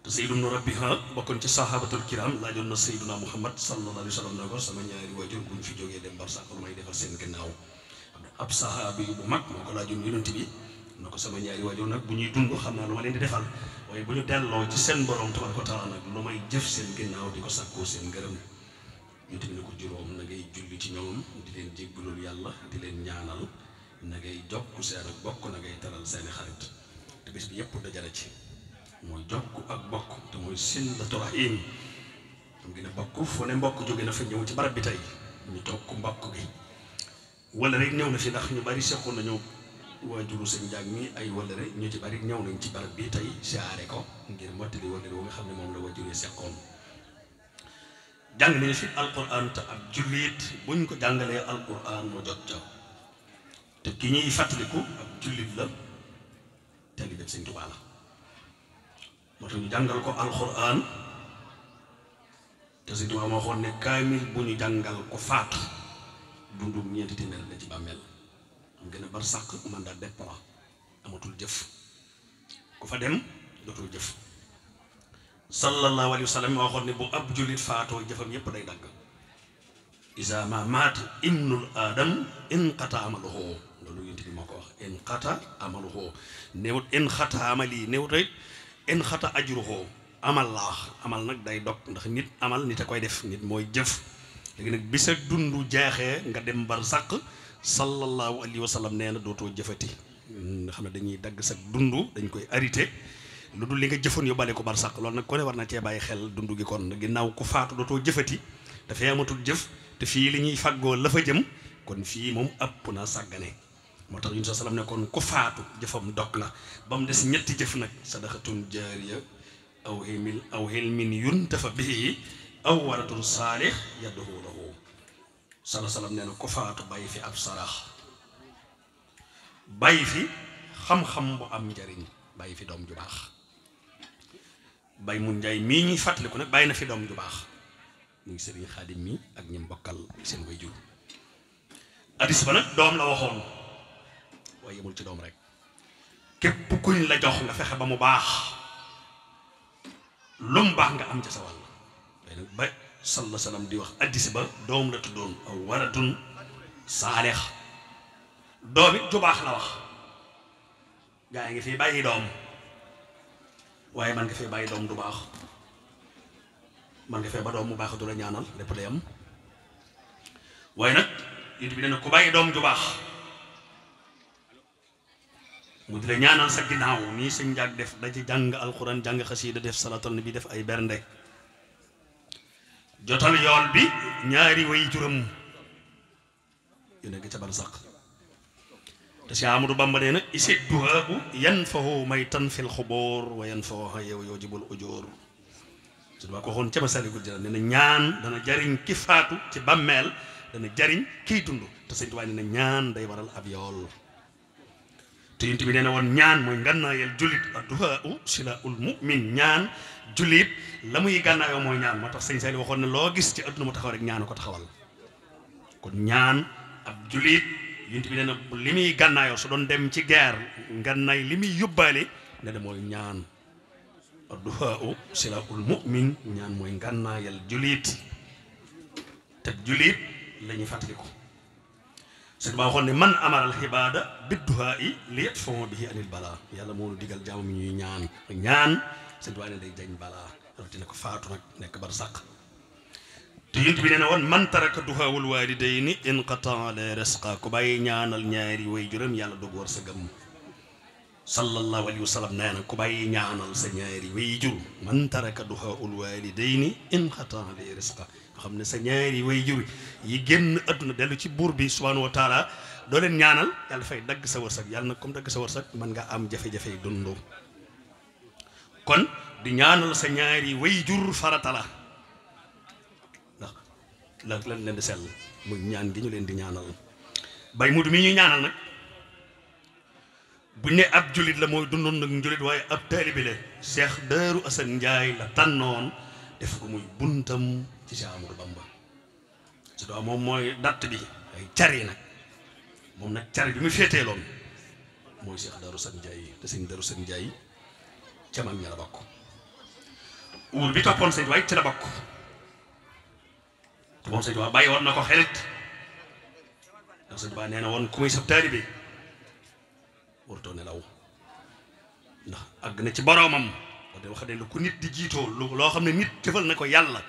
te Seydou Ibnu Rabiha bokkoon ci sahabatul kiram laajoon na Seyduna Muhammad sallallahu alayhi wa sallam ne ko sama ñaari wayjur buñ fi jógee dem barsàq lu may defal seen gannaaw ab sahaabi bu mag moo ko laajoon yonent bi na ko sama ñaari wayjur nag bu ñuy dund xam naa lu ma leen di defal waaye bu ñu delloo ci seen borom tabaaraka wa taala nag lu may jëf seen gannaaw di ko sàkkoo seen ngërëm ñu tamit ne ko juróom na ngay julli ci ñoom di leen jéggalul yàlla di leen ñaanal na ngay jokk seen ak bokk na ngay taral seeni xarit te bis bi yëpp dajale ci mooy jokk ak bokk te mooy silatu rahim xam nga ne bokk fu ne mbokk jóge na fa ñëw ci barab bi tey ñu jokk mbokk gi wala rek ñëw na fi ndax ñu bari seqoon nañu waajuru sëñ Njaag mi ay wala rek ñu ci bari ñëw nañ ci barab bi tey siyaare ko ngir mottali wala nga xam ne moom la waajuree seqoon jàng nañu fi alquran te ab jullit buñ ko jàngalee alquran mu jot ca te ki ñuy fàttaliku ab jullit la te li def sëñ Tuubaa la moo tax ñu jàngal ko alquran te sëñ Tuubaa moo waxoon ne kaamil bu ñu jàngal ko faatu dundum ñeenti téeméer la ci bàmmeel am gën a bar sàq mandat dépôt amatul jëf ku fa dem dootul jëf sallallahu alayhi wa sallam moo waxoon ne bu ab jullit faatoo jëfam yépp day dagg isa ma maat ibnul adam inqata amaluhu loolu yonent bi moo ko wax inqata amaluhu néewut inqata amali néewut rek inqata ajruhu amal laax amal nag day dog ndax nit amal nit a koy def nit mooy jëf léegi nag bi sa dund jeexee nga dem bar sàq sallallahu alayhi wa sallam nee na dootoo jëfati nga xam ne dañuy dagg sa dund dañ koy arrêté lu dul li nga jëfoon yóbbaale ko bar sàq loolu nag ko ne war na cee bàyyi xel dund gi kon ginnaaw ku faatu dootoo jëfati dafay amatul jëf te fii li ñuy fàggoo la fa jëm kon fii moom ëpp na sàggane moo tax Yunus salaam ne kon ku faatu jëfam dog la ba mu des ñetti jëf nag sadaqatun jaariya aw hilmin yuntafa bihi aw waratun saalih yad'u lahu salaam nee na ku faatu bàyyi fi ab sarax bàyyi fi xam-xam bu am njariñ bàyyi fi doom ju baax Baye Mun Njaay mii ñuy fàttaliku nag bàyyi na fi doom ju baax muy Sëriñ Xaadim mi ak ñi mbokkal seen waajur addis ba nag doom la waxoon waaye yemul ci doom rek képp kuñ la jox nga fexe ba mu baax lu mu baax nga am ca sa wàll waaye nag ba sallallahu alayhi wa sallam di wax addis ba doom la tuddoon aw waratun saalix doom it ju baax la wax gaa yi ngi fi bàyyi doom waaye man nga fee bàyyi doom du baax man nga fee ba doom mu baax du la ñaanal lépp day am waaye nag it bi ne ku bàyyi doom ju baax mu di la ñaanal sa ginnaaw nii sëñ Njaag def da ci jàng alxuraan jàng xasiida def salatul nabi def ay bernde jotal yool bi ñaari way juram yu nekk ca barsàq te si Amadou Bamba nee na isid duhaabu yanfahu maytan fil xubóor wa yanfahu yow yoo jibul ujóor su ma ko waxoon ca Masaalikul Jinaan nee na ñaan dana jariñ ki faatu ci bàmmeel dana jariñ kiy dund te sëñ Tuubaa nee na ñaan day waral ab yool te yonent bi nee na woon ñaan mooy ngànnaayal jullit adduhaau silaul mu'min ñaan jullit la muy gànnaayoo mooy ñaan moo tax sëñ Saliou waxoon ne loo gis ci adduna mu taxaw rek ñaan ko taxawal kon ñaan ab jullit yonent bi nee na li muy gànnaayoo su doon dem ci guerre ngànnaay li muy yóbbaale ne de mooy ñaan adduhaau silaul mu'min ñaan mooy ngànnaayal jullit te jullit la ñuy fàttaliku sëñ ba waxoon ne man amaral xibaada bidduhaa i li yatfoo bihi anil balaa yàlla moo nu digal jaamu mi ñuy ñaan ñaan sëñ Tuubaa ne day jañ balaa rawatina ko faatu nag nekk bar sàq te yonent bi nee na woon man taraka duhaawul waalidayni inqataa la risqa ku bàyyi ñaanal ñaari way juram yàlla dog war sa gëm sallallahu alayhi wa sallam nee na ku bàyyi ñaanal sa ñaari way jur man taraka duhaawul waalidayni inqataa la risqa xam ne sa ñaari way jur yi génn adduna dellu ci buur bi subhanahu wa taala doo leen ñaanal yàlla fay dagg sa wërsëg yàlla nag comme dagg sa wërsëg mën nga am jafe-jafe yi dundu kon di ñaanal sa ñaari way jur farata la ndax lan leen di sell muy ñaan gi ñu leen di ñaanal bay mudu mi ñuy ñaanal nag bu ne ab julit la mooy dundoon nag njulit waaye ab taalibe la Cheikh Daaru Asan Njaay la tànnoon def ko muy buntam ci Cheikh Amadou Bamba su doo moom mooy datt bi ay car yi nag moom nag car bi mu féeteeloon mooy Cheikh Daaru Asan Njaay te sëñ Daaru Asan Njaay ca mag ña la bokk uur bi toppoon sëñ waay ci la bokk te moom sëñ waa bàyyi woon na ko xelit ndax sëñ waa nee na woon ku muy sab taalibe warutoo nelaw ndax àgg na ci boroomam wax ne lu ku nit di jiitoo loo xam ne nit defal na ko yàlla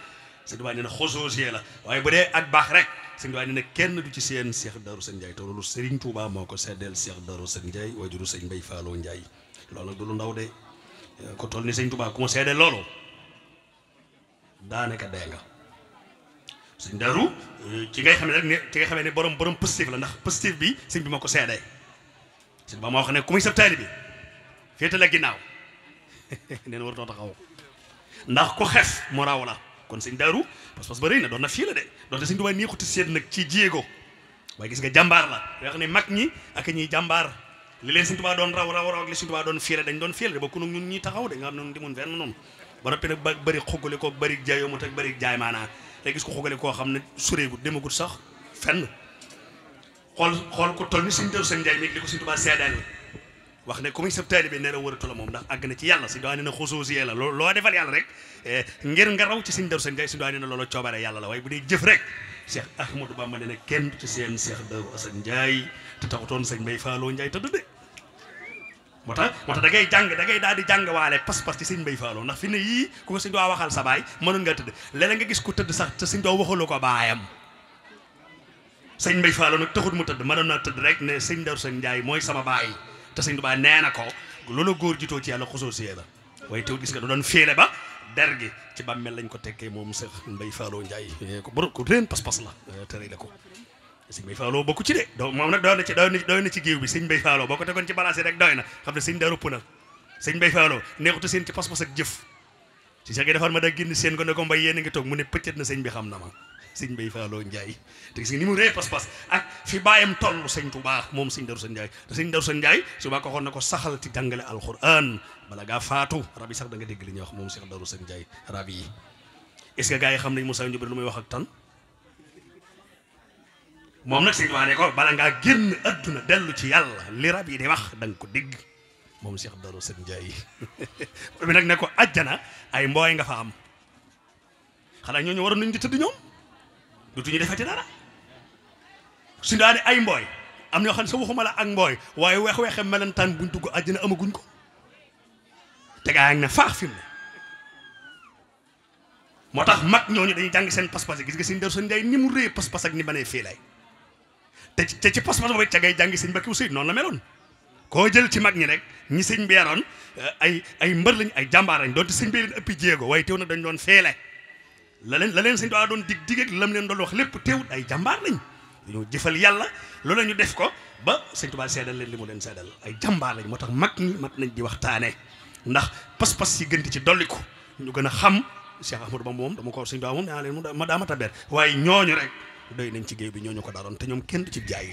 sëñ Tuubaa nee na xososiyee la waaye bu dee ak baax rek sëñ Tuubaa nee na kenn du ci seen Cheikh Darou Sën Ndiaye te loolu Serigne Touba moo ko seddeel Cheikh Darou Sën Ndiaye waajuru sëñ Mbay Fallou Ndiaye loolu nag du lu ndaw de ko toll ni sëñ Touba ku ma seddeel loolu daanaka dee nga sëñ Darou ci ngay xam ne rek ne ci ngay xamee ne borom positif la ndax positif bi sëñ bi moo ko seedee sëñ Tuubaa moo wax ne ku muy sab taalibe bi féete la ginnaaw nee na war too taxaw ndax ku xef mu raw la kon sëñ Daaru pas-pas ba rëy na doon na fii la de doonte sëñ Tuubaa nii xuti seet nag ci jéego waaye gis nga jàmbaar la yoo xam ne mag ñi ak ñiy jàmbaar li leen sëñ Tuubaa doon raw ak li sëñ Tuubaa doon fiile dañ doon fiile de bokku nag ñun ñi taxaw de nga xam ne di mun fenn noonu ba noppi nag bëri xugale ko bëri jaayoo mu teg bëri jaay maanaa léegi gis ko xugale koo xam ne sureegut demagut sax fenn xool ko toll ni sëñ Daaru Sën Njaay mi li ko sëñ Tuubaa seedeel wax ne comme sab taalibe nee na wëratu la moom ndax àgg na ci yàlla sëñ Tuubaa nee na xusuusiyee la loo defal yàlla rek ngir nga raw ci sëñ Daaru Sën Njaay sëñ Tuubaa nee na loolu coobare yàlla la waaye bu dee jëf rek Cheikh Ahmadou Bamba nee na kenn ci seen Cheikh Darou Assane Ndiaye te taxutoon sëñ Mbay Fallou Ndiaye tëdd de moo tax da ngay daal di jàng waale pas-pas ci sëñ Mbay Fallou ndax fi ne yii ku ko sëñ Tuubaa waxal sa baay mënoon nga tëdd léeg-léeg nga gis ku tëdd sax te sëñ Tuubaa waxaloo ko baayam sëñ Mbay Fallou nag taxut mu tëdd mënoon naa tëdd rek ne sëñ Darou Assane Ndiaye mooy sama baay te sëñ Tuubaa nee na ko loolu góor jitoo ci yàlla xososiyee la waaye tew gis nga doon féele ba der gi ci bàmmeel lañ ko tekkee moom Cheikh Mbay Fallou Ndiaye ko borom ko réen pas-pas la tere la ko sëñ Bay Fallou bokku ci de do moom nag doy na ci géew bi sëñ Bay Fallou boo ko tegoon ci balance rek doy na xam ne sëñ da rupp na sëñ Bay Fallou neexutu seen ci pas-pas ak jëf si sa gi defar ma da génn seen ko ne ko mbay yéen a ngi toog mu ne pëccët na sëñ bi xam na ma sëñ Bay Fallou Ndiaye te gis nga ni mu ree pas-pas ak fi bàyyam toll sëñ Touba moom sëñ Darou Sane Ndiaye te sëñ Darou Sane Ndiaye suba ko xoon na ko saxal ci jàngale alquran bala ngaa faatu rab yi sax da nga dégg li ñuy wax moom Cheikh Darou Sane Ndiaye rab yi est-ce que gars yi xam nañ Moussa Ndiouba lu muy wax ak tan moom nag sëñ Touba ne ko bala ngaa génn adduna dellu ci yàlla li rab yi di wax da nga ko dégg moom Cheikh Darou Sane Ndiaye bi nag ne ko ajjana ay mbooy nga fa am xanaa ñooñu waroon nañ di tëdd ñoom dutuñu defati dara su daane ay mbooy am ñoo xam ne sa waxuma la ak mbooy waaye weex-weexe melentaan buñ dugg àjjana amaguñ ko te gaa ngi ne faax fi mu ne moo tax mag ñooñu dañuy jàng seen pas-pas gis nga sëñ Darou Sane Ndiaye ni mu rëy pas-pas ak ni banee fii lay te ci pas-pas boobu ca ngay jàngi sëñ Mbacke Ousseynou noonu la meloon koo jël ci mag ñi rek ñi sëñ bi yaroon ay mbër lañ ay jàmbaar lañ doonte sëñ bi leen ëppi jéego waaye teew nag dañ doon feele la leen sëñ Tuubaa doon dig ak lam leen doon wax lépp teewut ay jàmbaar lañ dañoo jëfal yàlla loolu ñu def ko ba sëñ Tuubaa seedal leen li mu leen seedal ay jàmbaar lañ moo tax mag ñi mat nañ di waxtaane ndax pas-pas yi gën ci dolliku ñu gën a xam Cheikh Ahmadou Bamba moom dama ko sëñ Tuubaa moom naa leen ma daa mata ber waaye ñooñu rek doy nañ ci géew bi ñooñu ko daroon te ñoom kenn du ci jaay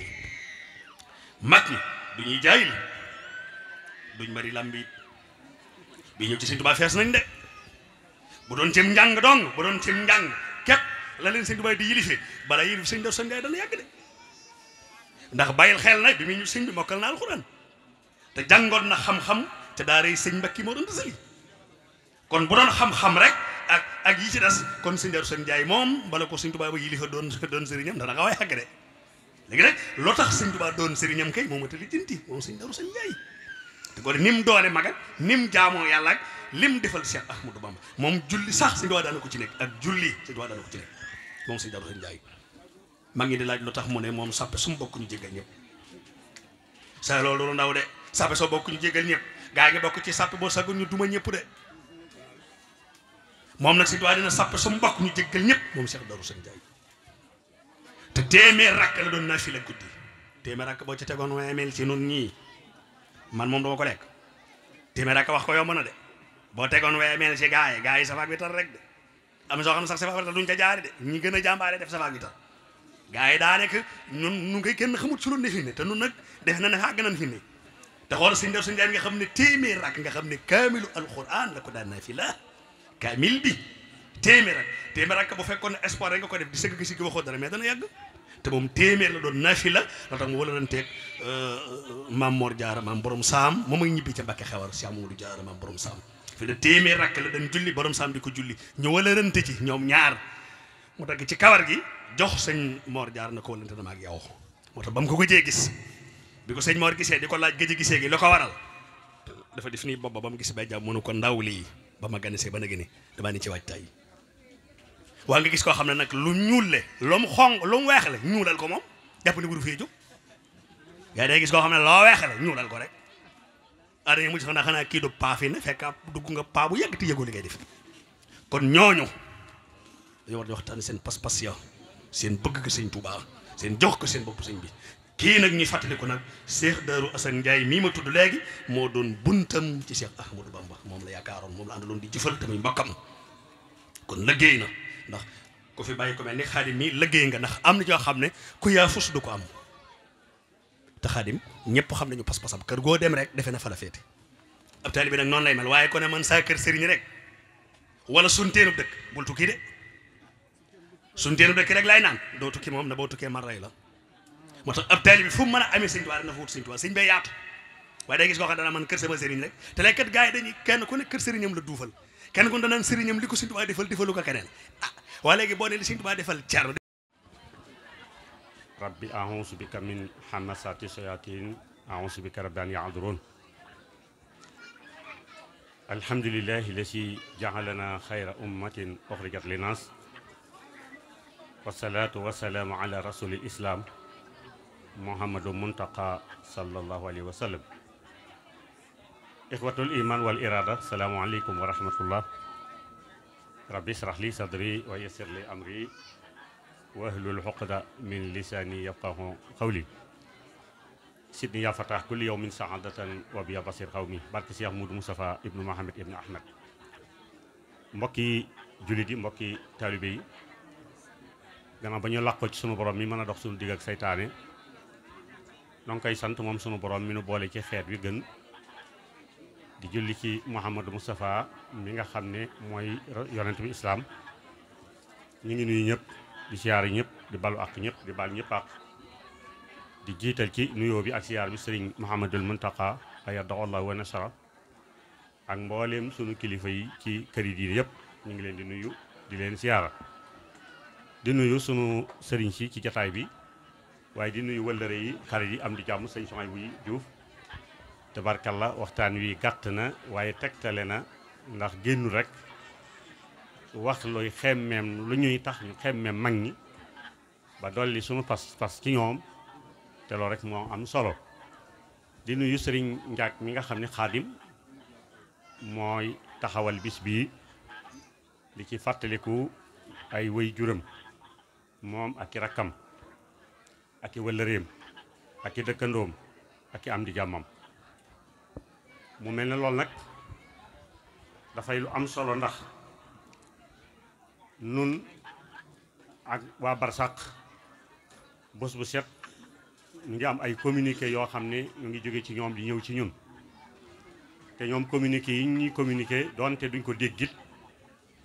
mag ñi du ñuy jaay duñ mari lambi bi ñëw ci sëñ Tuubaa fees nañ de bu doon cim njàng dong bu doon cim njàng képp la leen sëñ Tuubaa di yilife bala yilif sëñ Darou Sane Ndiaye dana yàgg de ndax bàyyil xel na bi muy ñu sëñ bi mokkal na alxuraan te jàngoon na xam-xam te daara yi sëñ Mbacke moo doon sëli kon bu doon xam-xam rek ak yi ci des kon sëñ Darou Sane Ndiaye moom bala ko sëñ Tuubaa ba yilifa doon sëriñam dana nga way yàgg de léegi nag loo tax sëñ Tuubaa doon sëriñam kay moom atali jinti moom sëñ Darou Sane Ndiaye te kon ni mu doone mag ak ni mu jaamoo yàlla ak lim defal Cheikh Ahmadou Bamba moom julli sax sëñ Tuubaa daana ko ci nekk ak julli sëñ Tuubaa daana ko ci nekk moom sëñ Darou Sane Ndiaye mag ñi di laaj lu tax mu ne moom sàppe su mu bokk ñu jéggal ñëpp sa loolu ndaw de sàppe soo bokk ñu jéggal ñëpp gaa ngi bokk ci sàppe boo sagu ñu duma ñëpp de moom nag sëñ Tuubaa dina sàppe su mu bokk ñu jéggal ñëpp moom Cheikh Darou Sane Ndiaye te téeméer rakk la doon naa fi la guddi téeméer rakk boo ci tegoon wemel ci nun ñii man moom dama ko lekk téeméer rakk wax ko yomb na de boo tegoon wemel ci gaa yi safaak bi tar rek de am soo xam ne sax safaak bi tar duñ ca jaari de ñi gën a jàmbaare def safaak bi tar gaa yi daa nekk ñun nu ngay kenn xamut su lu ne fi ne te nun nag def na ne xàgg nañ fi ne te xool sëñ Darou Sane Ndiaye nga xam ne téeméer rakk nga xam ne kaamilu alquran la ko daan naa fi la kaamil bi téeméer rakk bu fekkoon ne espoir rek nga ko def di sëgg si gi waxoo dara mais dana yàgg te moom téeméer la doon nafi la la tax mu wala lan teeg maam Mor Jaara maam borom saam moom ak ñibbi ca Mbàkke Xewar Cheikh Mamadou Jaara maam borom saam fi ne téeméer rakk la dañ julli borom saam di ko julli ñu wala rënte ci ñoom ñaar mu dagg ci kawar gi jox sëñ Mor Jaara na ko walante dama ak yow moo tax ba mu ko gëjee gis bi ko sëñ Mor gisee di ko laaj gëj gisee gi la ko waral dafa def nii bopp ba mu gis bay jàmm mënu ko ndaw lii ba ma ganisee ba na gëni damaa ni ci waajtaay waa nga gis koo xam ne nag lu ñuul le lu mu xong lu mu weex le ñuulal ko moom jàpp ni buru fii jóg yaa day gis koo xam ne loo weex le ñuulal ko rek dañu mujj sax xanaa kii du paa fi ne fekk dugg nga paa bu yàgg te yëgoo li ngay def kon ñooñu dañoo war di waxtaan seen pas-pas ya seen bëgg ko sëñ Tuubaa seen jox ko seen bopp sëñ bi kii nag ñuy fàttaliku nag Cheikh Darou Assane Ndiaye mii ma tudd léegi moo doon buntam ci Cheikh Ahmadou Bamba moom la yaakaaroon moom la àndaloon di jëfal tamit mbokkam kon liggéey na ndax ku fi bàyyi ko mel ni Xaadim mii liggéey nga ndax am na ñoo xam ne ku yaa fus du ko am te Xaadim ñëpp xam nañu pas-pasam kër goo dem rek defe na fa la féete ab taalibe bi nag noonu lay mel waaye ko ne man saa kër sëriñ rek wala sunteenub dëkk bul tukki de sunteenub dëkk rek laay naan doo tukki moom na boo tukkee man rey la moo tax ab taalibe bi fu mu mën a amee sëñ Tuubaa na fa wut sëñ Tuubaa sëñ bay yaatu waaye day gis koo xam dana man kër sama sëriñ rek te lay kat gars yi dañuy kenn ku ne kër sëriñam la duufal kenn ku ne danaan sëriñam li ko sëñ Tuubaa defal defalu ko keneen waa léegi boo ne li sëñ Tuubaa defal cer rabbi a'uuzu bika min hamasaati sayaatiin a'uuzu bika rabbi an yahduruun alhamdulillahi lasi ja'alana xayra ummatin uxrijat linnaas wasalaatu wasalaamu ala rasulil islam muhammadu muntaqa sallallahu alayhi wa sallam ixwatul iman wal irada salaamu aleykum wa rahmatullah rabbi israh li sadri wa yassir li amri wahlul uqda min lisani yafqahu qawli sidni ya fatah kulli yawmin saadatan wa biya basir xawmi barke Cheikh Moudou Moustapha ibnu Mohamed ibnu Ahmed. mbokki jullit yi mbokki taalibe yi gannaaw ba ñu làqoo ci sunu borom mi mën a dox sunu digg ak saytaane noo ngi koy sant moom sunu borom mi nu boole ci xeet wi gën di julli ci Mouhamadou Moustapha mi nga xam ne mooy yonent bi islaam ñu ngi nuyu ñëpp di siyaar ñëpp di balu ak ñëpp di bal ñëpp ak di jiital ci nuyoo bi ak siyaar bi sëriñ Mouhamadul Muntaqa ayyadahu Allah wa nasara ak mbooleem sunu kilifa yi ci kër yi diine yëpp ñu ngi leen di nuyu di leen siyaara di nuyu sunu sëriñ si ci jataay bi waaye di nuyu wëllëre yi xarit yi am di jàmm sëñ Souhaïbou yi Diouf tabarkalla waxtaan wi gàtt na waaye tegtale na ndax génnu rek wax looy xemmeem lu ñuy tax ñu xemmeem mag ñi ba dolli sunu pas ci ñoom te loolu rek moo am solo di nuyu sëriñ Njaak mi nga xam ne xaadim mooy taxawal bis bii li ci fàttaliku ay wëy juram moom ak i rakkam ak i wëllëreem ak i dëkkandoom ak i am di jàmmam mu mel ne loolu nag dafay lu am solo ndax nun ak waa Barsàq bés bu set ñu ngi am ay communiqué yoo xam ne ñu ngi jóge ci ñoom di ñëw ci ñun te ñoom communiqué yi ñuy communiqué doonte duñ ko déggit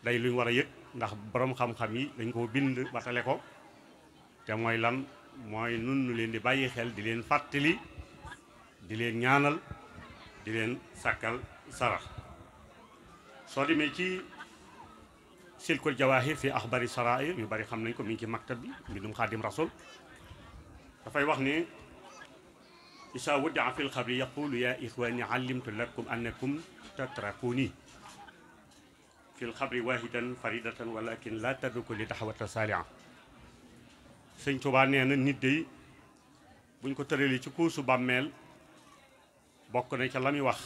day luñ war a yëg ndax borom xam-xam yi dañ ko bind batale ko te mooy lan mooy nun nu leen di bàyyi xel di leen fàttali di leen ñaanal di leen sàkkal sarax soo demee ci silkul jawahir fi axbari sarair yu bari xam nañ ko mi ngi ci maktab bi mbindum xaadim rasul dafay wax ne isa wuddaa fi lxabri yaqulu ya ixwani allimtu lakum annakum tatrakuni fi lxabri wahidan faridatan walakin la tadruku li taxawata salia sëñ Tuubaa nee na nit day buñ ko tëralee ci kuusu bàmmeel bokk na ca la muy wax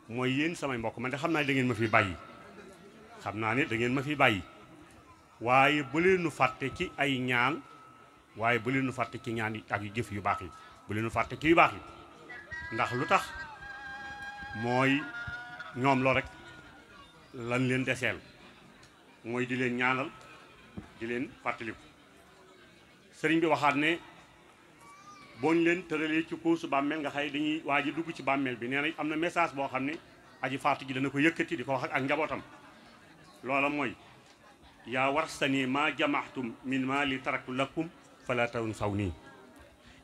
mooy yéen samay mbokk man de xam naa da ngeen ma fi bàyyi xam naa ne da ngeen ma fi bàyyi waaye bu leen nu fàtte ci ay ñaan waaye bu leen nu fàtte ci ñaan yi ak yu jëf yu baax yi bu leen nu fàtte ci yu baax yi ndax lu tax mooy ñoom loo rek lan leen deseel mooy di leen ñaanal di leen fàttaliku sëriñ bi waxaat ne boo ñu leen tëralee ci kuusu bàmmeel nga xëy dañuy waa ji dugg ci bàmmeel bi nee na am na message boo xam ne aji faatu ji dana ko yëkkati di ko wax ak njabootam loola mooy yaa warsani ma jamaxtum min ma li taraktu lakum fala tawn saw nii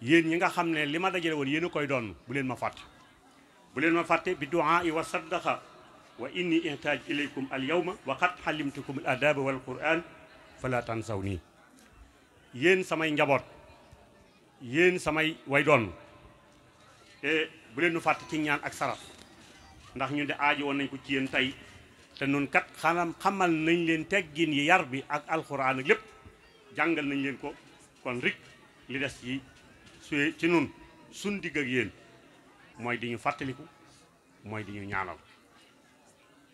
yéen ñi nga xam ne li ma dajale woon yéen a koy doon bu leen ma fàtte bu leen ma fàtte bi duaa i wa saddaqa wa inni ihtaaj ilaykum al yawma wa qad xalimtukum al adaba wal quran fala tan saw nii yéen samay njaboot yéen samay way doon te bu leen nu fàtte ci ñaan ak saraf ndax ñu de aaji woon nañ ko ci yéen tey te nun kat xamal nañ leen teggin yi yar bi ak alxuraan ak lépp jàngal nañ leen ko kon rik li des ci su ci nun sun digg ak yéen mooy di ñu fàttaliku mooy di ñu ñaanal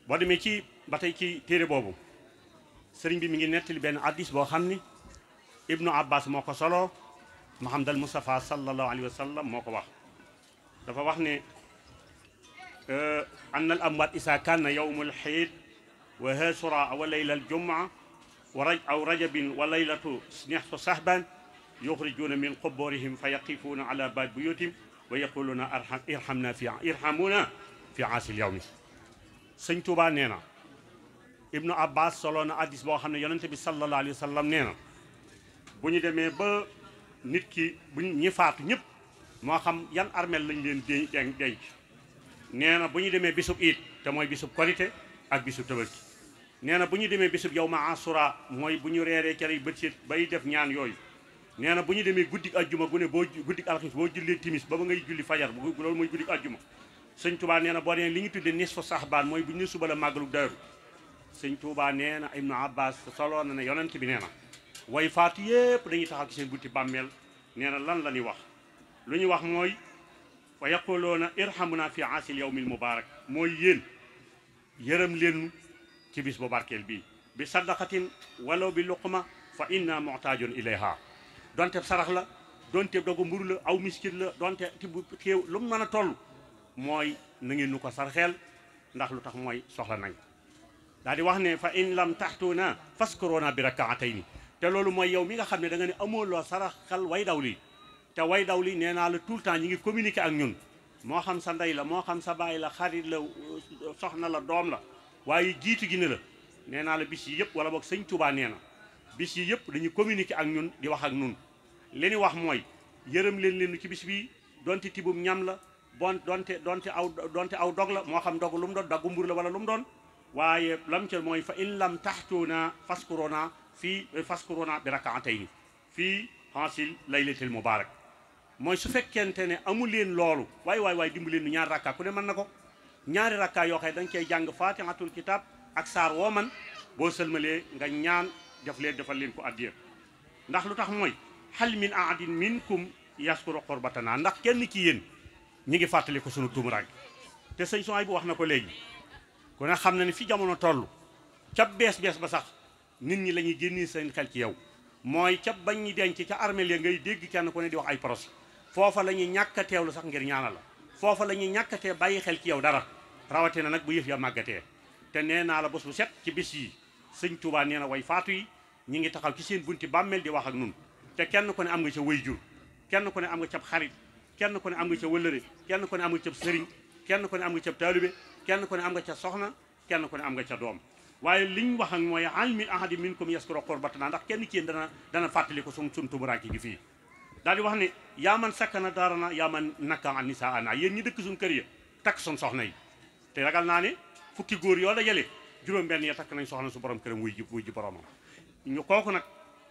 boo demee ci ba tey ci téere boobu sëriñ bi mi ngi nettali benn hadiis boo xam ni ibnu abbas moo ko solo Muhammadul Mustafa sallallahu alayhi wa sallam moo ko wax dafa wax ne an al amwaat isa kaana yawmul xiid wa hasura wa layla al jumaa aw rajabin wa laylatu nexsu sahban yuxrijuuna min quburihim fa yaqifuuna ala baab buyutihim wa yaquluuna irhamuna fi aasil yawmi sëñ Tuubaa nee na ibnu abbas solo na hadiis boo xam ne yonente bi sallallahu alayhi wa sallam nee na bu ñu demee ba nit ki bu ñi faatu ñëpp moo xam yan armeel lañ leen denc nee na bu ñu demee bisub iit te mooy bisub korite ak bisub tabaski nee na bu ñu demee bisub yow ma asura mooy bu ñu reeree cere bët set bay def ñaan yooyu nee na bu ñu demee guddik ajjuma gu ne boo guddik alxamis boo jullee timis ba ngay julli fajar loolu mooy guddik ajjuma sëñ Tuubaa nee na boo demee li ñu tuddee nisfu saxbaan mooy bu ñu ne suba la màggalu daaru sëñ Tuubaa nee na Ibnu Abbas solo na ne yonent bi nee na way faatu yépp dañuy taxaw ci seen bunti bàmmeel nee na lan la ñuy wax lu ñuy wax mooy wa yaquluuna irhamuna fi aasil yawmil mubaarak mooy yéen yërëm leen ci bis bu barkeel bii bi sadaqatin walaw bi luqma fa inna muhtajun ilayha donte sarax la donte dogu mburu la aw miskin la donte tibb xéew lu mu mën a toll mooy na ngeen nu ko sarxeel ndax lu tax mooy soxla nañ daal di wax ne fa in lam taxtuuna faskuruna bi rakaatayni te loolu mooy yow mi nga xam ne da nga ne amoo loo saraxal way daw lii te way daw lii nee naa la tout le temps ñi ngi communiquer ak ñun moo xam sa ndey la moo xam sa baay la xarit la soxna la doom la waaye jiitu gi ne la nee naa la bis yi yëpp wala boog sëñ Tuubaa nee na bis yi yëpp dañuy communiquer ak ñun di wax ak ñun li ñu wax mooy yërëm leen ci bis bi donte tibum ñam la donte aw dog la moo xam dog lu mu doon daggu mbur la wala lu mu doon waaye lam ca mooy fa in lam taxtuuna faskuruna bi rakaatayni fii hasil laylatil mubarak mooy su fekkente ne amul leen loolu waay dimbali leen ñaari rakka ku ne mën na ko ñaari rakka yoo xam dañ koy jàng fatihatul kitab ak saar woo man boo sëlmalee nga ñaan defal leen ko addiya ndax lu tax mooy hal min ahadin minkum yaskuru qurbatana ndax kenn ki yéen ñi ngi fàttali ko sunu tumuraag te sëñ Sohaybu bu wax na ko léegi ku ne xam na ne fi jamono toll ca bees ba sax nit ñi la ñuy génnee seen xel ci yow mooy ca bañ ñi denc ca armeel ya ngay dégg kenn ku ne di wax ay projet foofa la ñuy ñàkk a teewlu sax ngir ñaanal la foofa la ñuy ñàkkatee bàyyi xel ci yow dara rawatina nag bu yëf ya màggatee te nee naa la bés bu set ci bis yi sëñ Tuubaa nee na way faatu yi ñi ngi taxaw ci seen bunti bàmmeel di wax ak nun te kenn ku ne am nga ca wayjur kenn ku ne am nga ca xarit kenn ku ne am nga ca wëllëre kenn ku ne am nga ca sëriñ kenn ku ne am nga ca taalibe kenn ku ne am nga ca soxna kenn ku ne am nga ca doom waaye liñ wax ak mooy hal min ahadin minkum yaskuru qurbatana ndax kenn ci yéen dana fàttali ko sun tumuraanke gi fii daal di wax ne yaa man sakkana daarana yaa man nakka an nisaana yéen ñi dëkk suñ kër ya takk suñ soxna yi te ragal naa ne fukki góor yoo dajale juróom-benn ya takk nañ soxna su borom këram wuy ji boromam ñu kooku nag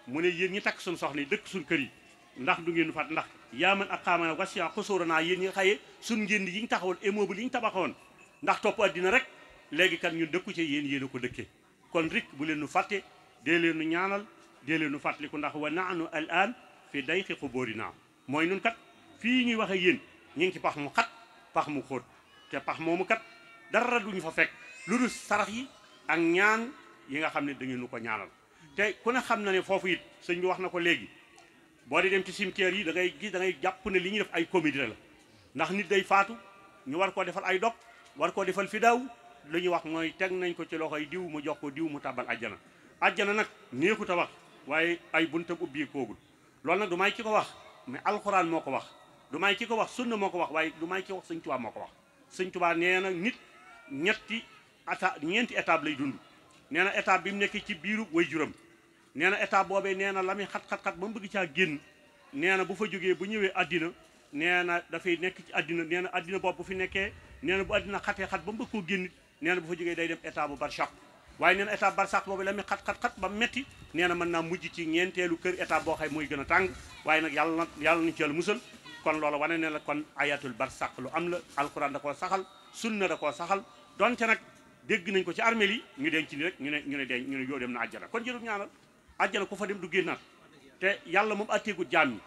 mu ne yéen ñi takk suñ soxna yi dëkk suñ kër yi ndax du ngeen fàtt ndax yaa man aqaama wasi'a xusuuranaa yéen ñi xaye suñ ngeen yi ñu taxawal immeuble yi ñu tabaxoon ndax topp addina rek léegi kan ñun dëkku ci yéen a ko dëkkee kon rik bu leen nu fàtte dee leen nu ñaanal dee leen nu fàttaliku ndax wa nahnu al an fi dayqi qubuurina mooy nun kat fii ñuy waxe yéen ñu ngi ci pax mu xat pax mu xóot te pax moomu kat dara duñu fa fekk lu dul sarax yi ak ñaan yi nga xam ne da ngeen nu ko ñaanal te ku ne xam na ne foofu it sëñ bi wax na ko léegi boo di dem ci cimetière yi da ngay jàpp ne li ñuy def ay comédie la ndax nit day faatu ñu war koo defal ay dog war koo defal fi daaw lu ñuy wax mooy teg nañ ko ci loxoy diw mu jox ko diw mu tàbbal ajjana nag neexut a wax waaye ay buntam ubbi koogul loolu nag du may ki ko wax mais alxuraan moo ko wax du may ki ko wax sunna moo ko wax waaye du may ki ko wax sëñ Tuubaa moo ko wax sëñ Tuubaa nee na nit ñeenti étape lay dund nee na étape bi mu nekk ci biiru way juram nee na étape boobee nee na la muy xat-xat ba mu bëgg caa génn nee na bu fa jógee bu ñëwee addina nee na dafay nekk ci addina nee na addina boobu bu fi nekkee nee na bu addina xatee xat ba mu bëgg koo génn nee na bu fa jógee day dem étape bu barsaq waaye nee na étape barsaq boobu la muy xat ba metti nee na mën naa mujj ci ñeenteelu kër étape boo xay mooy gën a tàng waaye nag yàlla nañu ci yàlla musal kon loolu wane ne la kon ayatul barsaq lu am la alquran da koo saxal sunna da koo saxal donte nag dégg nañ ko ci armeel yi ñu denc ni rek ñu ne yoo dem na àjjana kon jërul ñaanal àjjana ku fa dem du génnaat te yàlla moom atteegut jaam ñi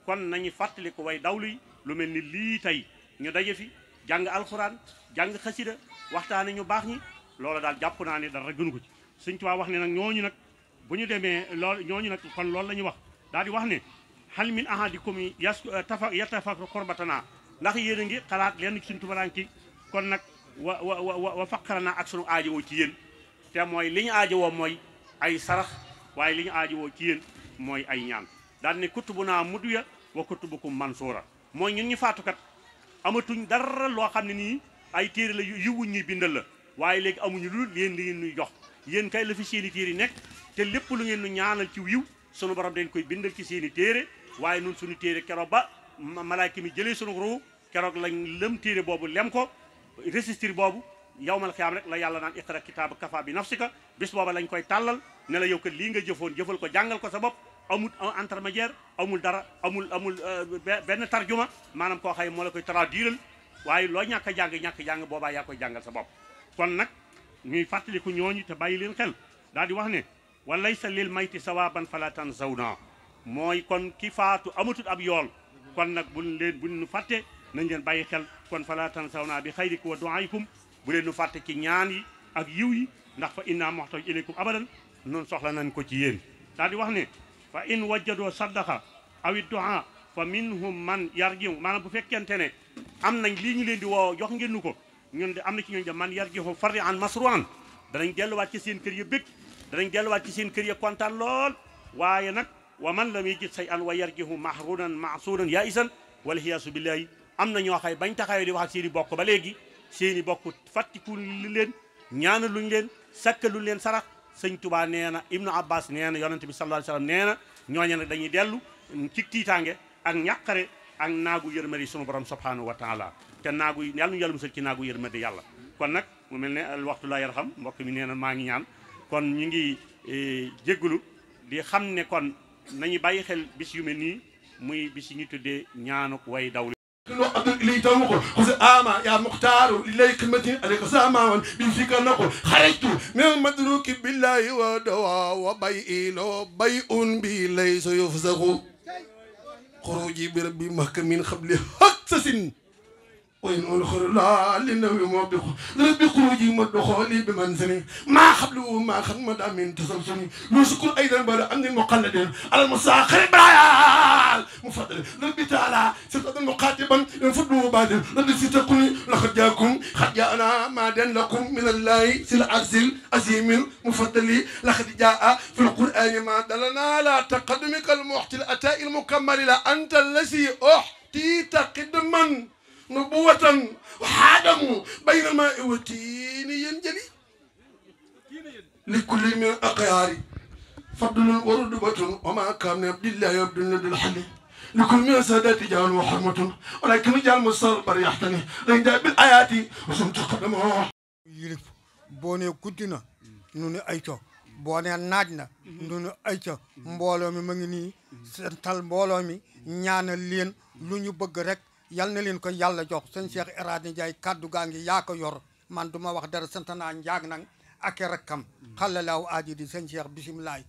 kon nañu fàttali ko way dawlu yi lu mel ni lii tey ñu daje fi jàng alxuraan jàng xasida waxtaane ñu baax ñi loolu daal jàpp naa ne dara gënu ko ci Sëñ Tuubaa wax ne nag ñooñu nag bu ñu demee loolu ñooñu nag kon loolu la ñuy wax daal di wax ne hal min ahadikum yatafakkar qurbatana ndax yéen a ngi xalaat leen ci suñu tumuraanke kon nag wa faqarana ak sunu aajowoo ci yéen te mooy li ñu aajowoo mooy ay sarax waaye li ñu aajowoo ci yéen mooy ay ñaan daal ne kutubuna mudiya wa kutubukum mansuura mooy ñun ñu faatukat amatuñ dara loo xam ne nii ay téere la yiwuñ ñuy bindal la waaye léegi amuñu lu leen li ngeen ñuy jox yéen kay la fi seeni téere yi nekk te lépp lu ngeen nu ñaanal ci yiw sunu borom dañ koy bindal ci seeni téere waaye nun suñu téere keroog ba malaayka mi jëlee sunu ruu keroog lañ lëm téere boobu lem ko registre boobu yawmal xiyaam rek la yàlla naan iqra kitaaba kafa bi nafsika bis booba lañ koy tàllal ne la yow kat lii nga jëfoon jëfal ko jàngal ko sa bopp amul intermédiaire amul dara amul benn tarjuma maanaam koo xay moo la koy traduiral waaye loo ñàkk a jàng boobaa yaa koy jàngal sa bopp kon nag ñuy fàttaliku ñooñu te bàyyi leen xel daal di wax ne walaysa lil mayti sawaban fala tansawna mooy kon ki faatu amatul ab yool kon nag buñ nu fàtte nañ leen bàyyi xel kon fala tansawna bi xayrikum wa du'aykum bu leen nu fàtte ci ñaan yi ak yiw yi ndax fa inna muhtaj ilaykum abadan noonu soxla nañ ko ci yéen daal di wax ne fa in wajjadoo saddaqa awi du'a fa minhum man yarji'u maanaam bu fekkente ne am nañ lii ñu leen di woo jox ngeen nu ko ñun de am na ci ñooñu de man yarji'u farri an masruan danañ delluwaat ci seen kër ya bëgg danañ delluwaat ci seen kër ya kontaan lool waaye nag wa man lam yajid say an wa yarji'u mahrunan ma'suran yaisan wal hiyaasu billahi am na ñoo xay bañ taxawee di wax ak seen i bokk ba léegi seen i bokk fàttiku leen ñaana luñ leen sakkaluñ leen sarax sëñ Tuubaa nee na Ibnu Abbas nee na yonente bi sallallahu alayhi wasallam nee na ñooñe nag dañuy dellu ci tiitaange ak ñàqare ak naagu yërmande sunu borom subhanahu wa taala te naagu yàlla ñu yàlla musal ci naagu yërmande yàlla kon nag mu mel ne al waxtu laa yarham mbokk mi nee na maa ngi ñaan kon ñu ngi jéggulu di xam ne kon nañu bàyyi xel bis yu mel nii muy bis yi ñu tuddee ñaanuk way daw لي تنقل خذ آما يا مختار لله كلمتي عليك ساما بفيك نقل خرجت من المدروك بالله ودواء وبيئي لو بيء بي ليس يفزغ خروجي بربي محكم قبل هكسس وإن أنخر لا لنوي موبخ ربي خروجي مدخولي بمنزلي ما قبله ما خدمت من تسلسلي نشكر أيضا بلا أمن المقلدين على المساخر برايال مفضل ربي تعالى ستة مقاتبا ينفضوا بعد ربي ستقني لقد جاكم قد جاءنا ما دين لكم من الله سل عزل عزيم مفضل لقد جاء في القرآن ما دلنا لا تقدمك المحتي الأتاء المكمل لا أنت الذي أحتيت قدما نبوة وحادم بين الماء والتين ينجلي لكل من أقياري فضل ورتبة وما كان عبد الله يبدو لدى الحلي لكل من سادات جال وحرمة ولكن جال مصر يحتني رجع بالآيات وسمت قدمه yilif boo nee guddi na nu ne ayca boo nee naaj na nu ne ayca mbooloo mi ma ngi nii sental mbooloo mi ñaanal leen lu ñu bëgg rek yal na leen ko yàlla jox sëñ Cheikh Iradi Ndiaye kaddu gaa ngi yaa ko yor man duma wax dara sant naa njaag nag ak rakkam xalalaaw aaji di sëñ Cheikh bisimilaay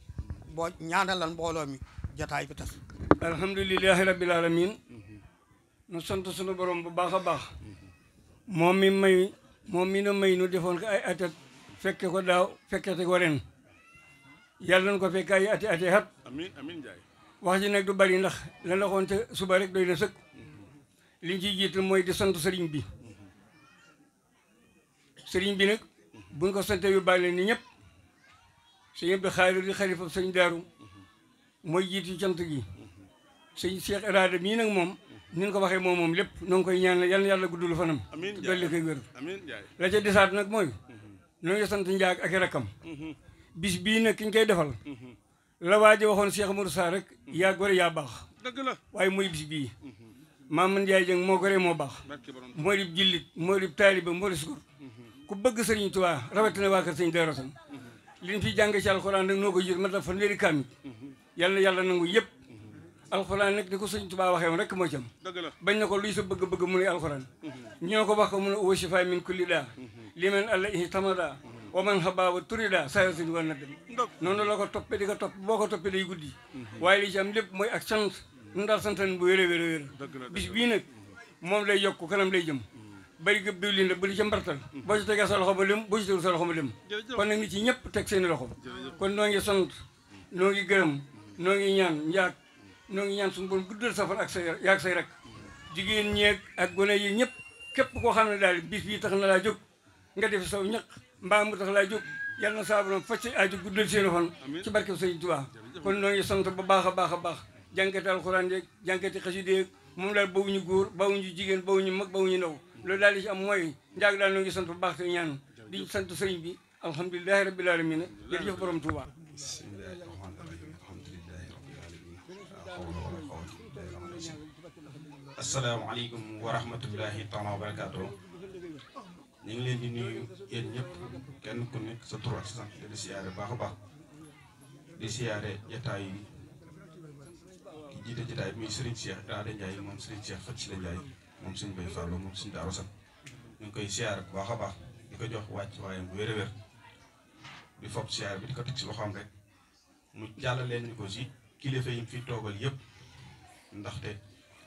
boo ñaanalal mbooloo mi jataay bi tas alhamdulilahi rabbil alamin nu sant sunu borom bu baax a baax moom mi na may nu defoon ko ay atat fekke ko daaw fekkete ko ren yàlla nañ ko fekk ay ati at amiin amiin Ndiaye wax ji nag du bari ndax la la waxoon te suba rek doy na sëkk liñ ciy jiital mooy di sant sëriñ bi nag buñ ko sante yu bàyyi ni ñëpp sëñ Abdou Khadre di xalifa sëñ Daaru mooy jiitu cant gi sëñ Cheikh Irada mii nag moom ni ñu ko waxee moom lépp noo ngi koy ñaanal yal na yàlla guddul fanam dolli koy wér la ca desaat nag mooy noo ngi sant njaag ak rakkam bis bii nag ki ñu koy defal la waaji waxoon Cheikh Mourou Sarr rek yaa gore yaa baax dëgg la waaye mooy bis bii Maam Ndiaye Dieng moo gore moo baax moo di jullit moo di taaliba moo di sukur ku bëgg sëriñ Tuubaa rawatina waa kër sëñ Daaru Asan li ñu fi jàng ci alxuraan nag noo ko jur ma daf fa léeri kaamit yàlla na yàlla nangu yëpp alxuraan nag ni ko sëñ Tuubaa waxee woon rek moo ci am bañ na ko luy sa bëgg-bëgg mu ne alxuraan ñoo ko wax ko mu ne wa shifaa min kulli daa liman alayhi tamada wa man habaawa turida saa sin war na dem noonu la ko toppee di ko topp boo ko toppee day guddi waaye li ci am lépp mooy ak sant nu daal santan bu wér a wér a wér bis bii nag moom lay yokk kanam lay jëm bari gëb diwlin la bu di ca mbartal boo ci tegee sa loxo ba dem boo ci tegul sa loxo ba dem kon nag nit ci ñëpp teg seeni loxo kon noo ngi sant noo ngi gërëm noo ngi ñaan njaag noo ngi ñaan suñu bon guddal safar ak say yaag say rek jigéen ñeeg ak gone yi ñëpp képp koo xam ne daal bis bii tax na laa jóg nga def saw ñaq mbaa mu tax laa jóg yàlla na saa borom facc aju guddal seeni fan ci barke Sëriñ Tuubaa kon noo ngi sant bu baax a baax a baax jànkati alxuraan yeeg jànkati xasida yeeg moom daal bawuñu góor bawuñu jigéen bawuñu mag bawuñu ndaw loolu daal di ci am mooy njaag daal noo ngi sant bu baax te ñaan di sant sëriñ bi alhamdulilahi rabbil alamin jërëjëf borom Tuubaa asalaamaaleykum wa rahmatullahi taala wa barakaatu ñu ngi leen di nuyu yéen ñëpp kenn ku nekk sa tur ak sa sant di siyaare baax a baax di siyaare jataay yi ki jiite jataay bi muy Serigne Cheikh Irada Ndiaye moom Serigne Cheikh Faty Ndiaye moom Serigne Baye Fallou moom Serigne Darou Assane ñu ngi koy siyaare bu baax a baax di ko jox wàcc waaye bu wér a wér di fopp siyaare bi di ko teg si loxoom rek mu jàll leen ñu ko si kilifa yi fi toogal yëpp ndaxte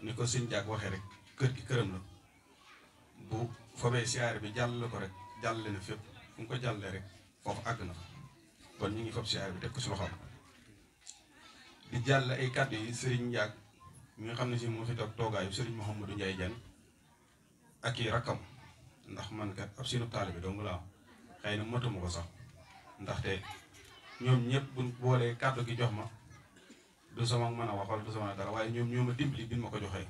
ni ko sëñ Diak waxee rek kër gi këram la bu fobee siyaare bi jàll la ko rek jàllale na fépp fu mu ko jàllee rek foofu àgg na fa kon ñu ngi fob siyaare bi teg ko si loxoom di jàll ay kàddu yi Serigne Ndiak mi nga xam ne si moo fi toog toogaayu Serigne Mouhamadou Ndiaye Dieng ak i rakkam ndax man kat ab sinu taalibe dong laa xëy na motuma ko sax ndaxte ñoom ñëpp buñ boolee kàddu gi jox ma du sama mën a waxal du sama dara waaye ñoom ñoo ma dimbali bi ma ko joxee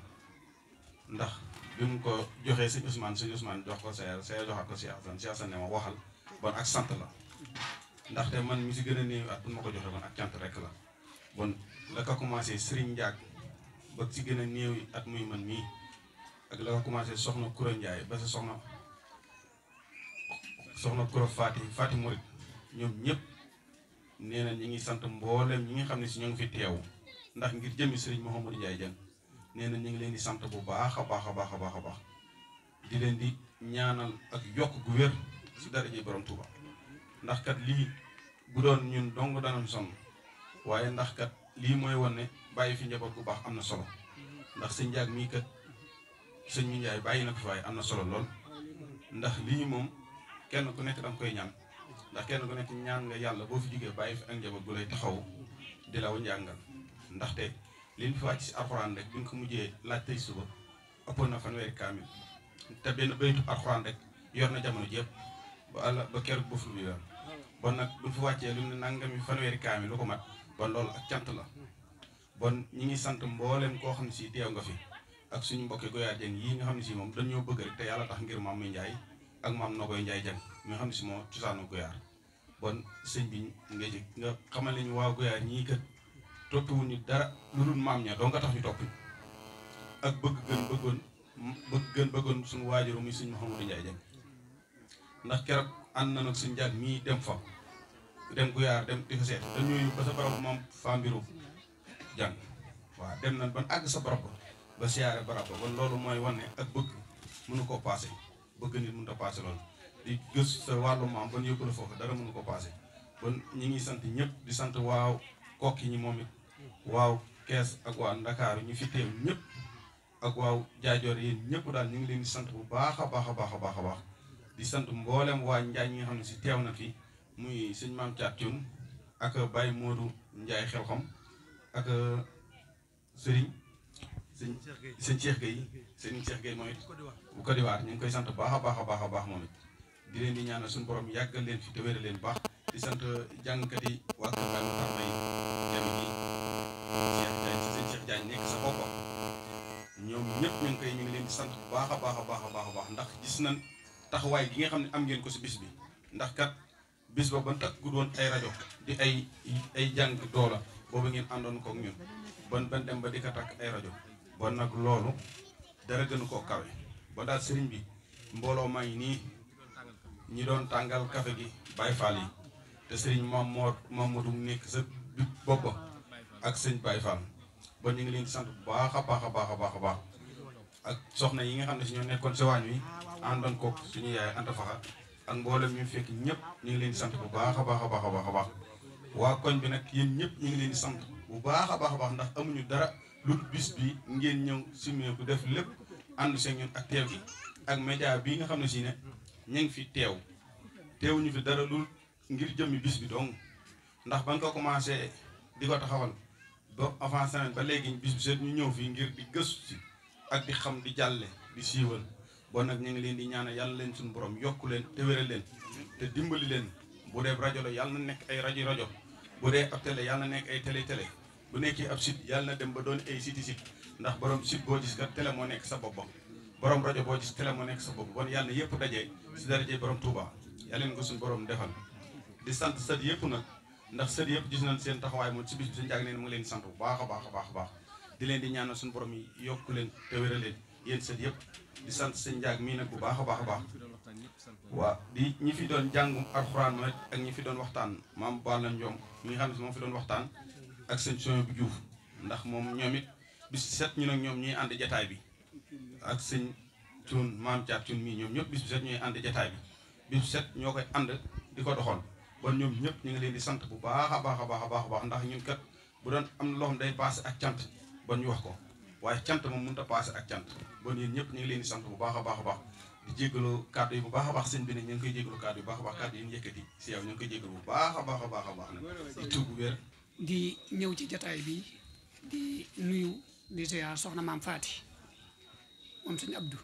ndax bi mu ko joxee sëñ Ousmane jox ko Seya joxaat ko Cheikh Assane ne ma waxal bon ak sant la ndaxte man mi si gën a néew at bu ma ko joxee bon ak cant rek la bon la ko commencé Serigne Ndiak ba si gën a néew at muy man mii ak la ko commencé soxna Koura Ndiaye ba sa soxna Koura Fati Mouride ñoom ñëpp nee na ñi ngi sant mboolem ñi nga xam ne si ñoo ngi fi teew ndax ngir jëmi Serigne Mouhamadou Ndiaye Dieng nee na ñu ngi leen di sant bu baax a baax a baax a baax a baax di leen di ñaanal ak yokk gu wér si daraja borom Touba ndax kat lii bu doon ñun dong danañ sonn waaye ndax kat lii mooy wane ne bàyyi fi njaboot gu baax am na solo ndax sëñ Ndiak mii kat sëñ mi Ndiaye bàyyi na ko fi waaye am na solo lool ndax lii moom kenn ku nekk danga koy ñaan ndax kenn ku nekk ñaan nga yàlla boo fi jógee bàyyi fi ak njaboot gu lay taxaw di law njàngal ndaxte li ñu fi wàcc si alxuraan rek bi ñu ko mujjee laaj tey suba ëppoon na fanweeri kaamil te benn baytu alxuraan rek yor na jamono jépp ba keroog bëf lu yor bon nag bu ñu fi wàccee lu ne nangami fanweeri kaamil lu ko mat bon loolu ak cant la bon ñi ngi sant mboolem koo xam ne si teew nga fi ak suñu mbokki Goyaar Dieng yii nga xam ne si moom dañoo bëgg rek te yàlla tax ngir maam muy Ndiaye ak maam Nogoy Ndiaye Dieng mi nga xam ne si moo cosaanu Goyaar bon sëñ bi nga xamal nañu waaw Goyaar ñii kat toppiwuñu dara lu dul maam ña doo nga tax ñu topp ak bëgg bëggoon suñu waajuru muy sëñ Mouhamadou Ndiaye Dieng ndax keroog ànd na nag suñu Ndiak mii dem fa dem Goyaar dem di fa seet dañoo yóbbu ba sa barab moom Fambiru Dieng waaw dem nañ ban àgg sa barab ba siyaare barab ba kon loolu mooy wane ak bëgg mënu koo paase bëgg nit mënut a paase loolu di gës sa wàllu maam ban yóbbu la foofu dara mënu ko paase kon ñi ngi sant ñëpp di sant waaw kokki ñi moom it waaw Kees ak waa Ndakaaru ñu fi teew ñëpp ak waaw jaajoor yéen ñëpp daal ñu ngi leen di sant bu baax a baax a baax a baax a baax di sant mboolem waa Njaañ ñi nga xam ne si teew na fi muy sëñ Maam Thiat Thioune ak Baye Modou Ndiaye Xelxom ak sëñ Cheikh Gueye moom it bu Côte d'Ivoire ñu ngi koy sant baax a baax a baax a baax moom it di leen di ñaanal suñu borom yàggal leen fi te wéral leen baax di sant jàngkat yi waa Kër Baye Moutar Mbaye jami ji Cheikh Diagne nekk sa boppam ñoom ñëpp ñu ngi leen di sant bu baax a baax a baax a baax a baax ndax gis nañ taxawaay gi nga xam ne am ngeen ko si bis bi ndax kat bis ba ban takk doon ay rajo di ay jàng doola boobu ngeen àndoon kook ñun ban dem ba di ko takk ay rajo bon nag loolu dara gënu koo kawe ba daal sëriñ bi mbooloo maa ngi nii ñi doon tàngal café gi Baye Fall yi te sëriñ Mamadou nekk sa bopp ak sëñ Baye Fall bon ñu ngi leen di sant bu baax a baax a baax a baax a baax ak soxna yi nga xam ne si ñoo nekkoon sa waañ wi àndoon kook suñu yaay Anta Faxa ak mboolem ñu fekk ñëpp ñu ngi leen di sant bu baax a baax a baax a baax a baax waa koñ bi nag yéen ñëpp ñu ngi leen di sant bu baax a baax a baax ndax amuñu dara lu bis bi ngeen ñëw simee ku def lépp ànd seen ñun ak teew gi ak média bii nga xam ne si ne ñu ngi fi teewuñu fi dara lu ngir jëmmi bis bi dong ndax bañ ko commencé di ko taxawal ba avant semaine ba léegi bis bi seet ñu ñëw fii ngir di gëstu si ak di xam di jàlle di siiwal bon nag ñu ngi leen di ñaanal yàlla leen suñu borom yokku leen te wéral leen te dimbali leen bu dee rajo la yàlla na nekk ay rajo bu dee ab télé yàlla na nekk ay télé bu nekkee ab site yàlla na dem ba doon ay site ndax borom site boo gis kat télé moo nekk sa bopp borom rajo boo gis télé moo nekk sa bopp bon yàlla na yëpp dajee si daraje borom Touba yàlla leen ko suñu borom defal di sant sët yëpp nag ndax sët yëpp gis nañ seen taxawaay moom si bis bi sa njaag neen mu ngi leen di sant bu baax a baax a baax a baax di leen di ñaanal suñu borom yi yokku leen te wéral leen yéen sët yëpp di sant seen njaag mii nag bu baax a baax a baax waaw di ñi fi doon jàngum alxuraan ma ak ñi fi doon waxtaan maam Balla Ndiom mi nga xam ne si moom fi doon waxtaan ak sëñ Soñ bu Diouf ndax moom ñoom it bis set ñu nag ñoom ñuy ànd jataay bi ak sëñ Cuun maam Caat Cuun mii ñoom ñëpp bis set ñuy ànd jataay bi bis set ñoo koy ànd di ko doxal bon ñoom ñëpp ñu ngi leen di sant bu baax a baax a baax a baax a baax ndax ñun kat bu doon am na loo xam day passé ak cant bon ñu wax ko waaye cant moom mënut a passé ak cant bon yéen ñëpp ñu ngi leen di sant bu baax a baax a baax di jégalu kàddu yi bu baax a baax sëñ bi ne ñu ngi koy jégalu kàddu yi bu baax a baax kàddu yi ñu yëkkati si yow ñu ngi koy jégalu bu baax a baax a baax a baax nag di tuub bu wér di ñëw ci jataay bi di nuyu di siyaar soxna maam Faati moom sëñ Abdou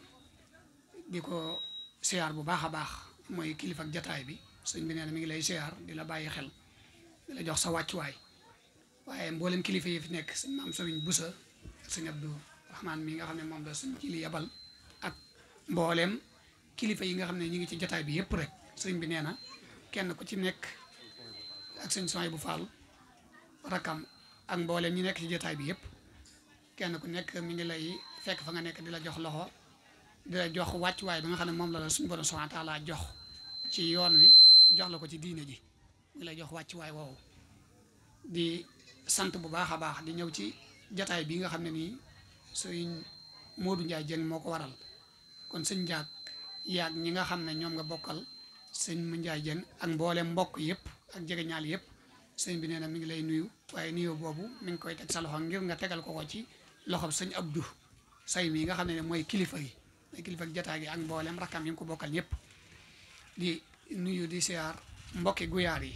di ko siyaar bu baax a baax mooy kilifa ak jataay bi sëñ bi nee na mi ngi lay siyaar di la bàyyi xel di la jox sa wàccuwaay waaye mboolem kilifa yi fi nekk sëñ maam Sëriñ Busa sëñ Abdou Rahman mi nga xam ne moom la sëñ Jili yabal ak mboolem kilifa yi nga xam ne ñu ngi ci jataay bi yëpp rek sëñ bi nee na kenn ku ci nekk ak sëñ Soy bu Fall rakam ak mboolem ñi nekk ci jataay bi yëpp kenn ku nekk mi ngi lay fekk fa nga nekk di la jox loxo di la jox wàccuwaay ba nga xam ne moom la suñu borom subhanahu wa taala jox ci yoon wi jox la ko ci diine ji di la jox wàccuwaay woowu di sant bu baax a baax di ñëw ci jataay bi nga xam ne nii sëñ Modou Ndiaye Dieng moo ko waral kon sëñ Ndiak yaag ñi nga xam ne ñoom nga bokkal sëñ Ndiaye Dieng ak mboolem mbokk yëpp ak jegeñaal yëpp sëñ bi nee na mi ngi lay nuyu waaye nuyu boobu mi ngi koy teg sa loxo ngir nga tegal ko ci loxob sëñ Abdou say mi nga xam ne mooy kilifa gi mooy kilifa gi jataay gi ak mboolem rakkam yi nga ko bokkal ñëpp di nuyu di siyaar mbokki guyaar yi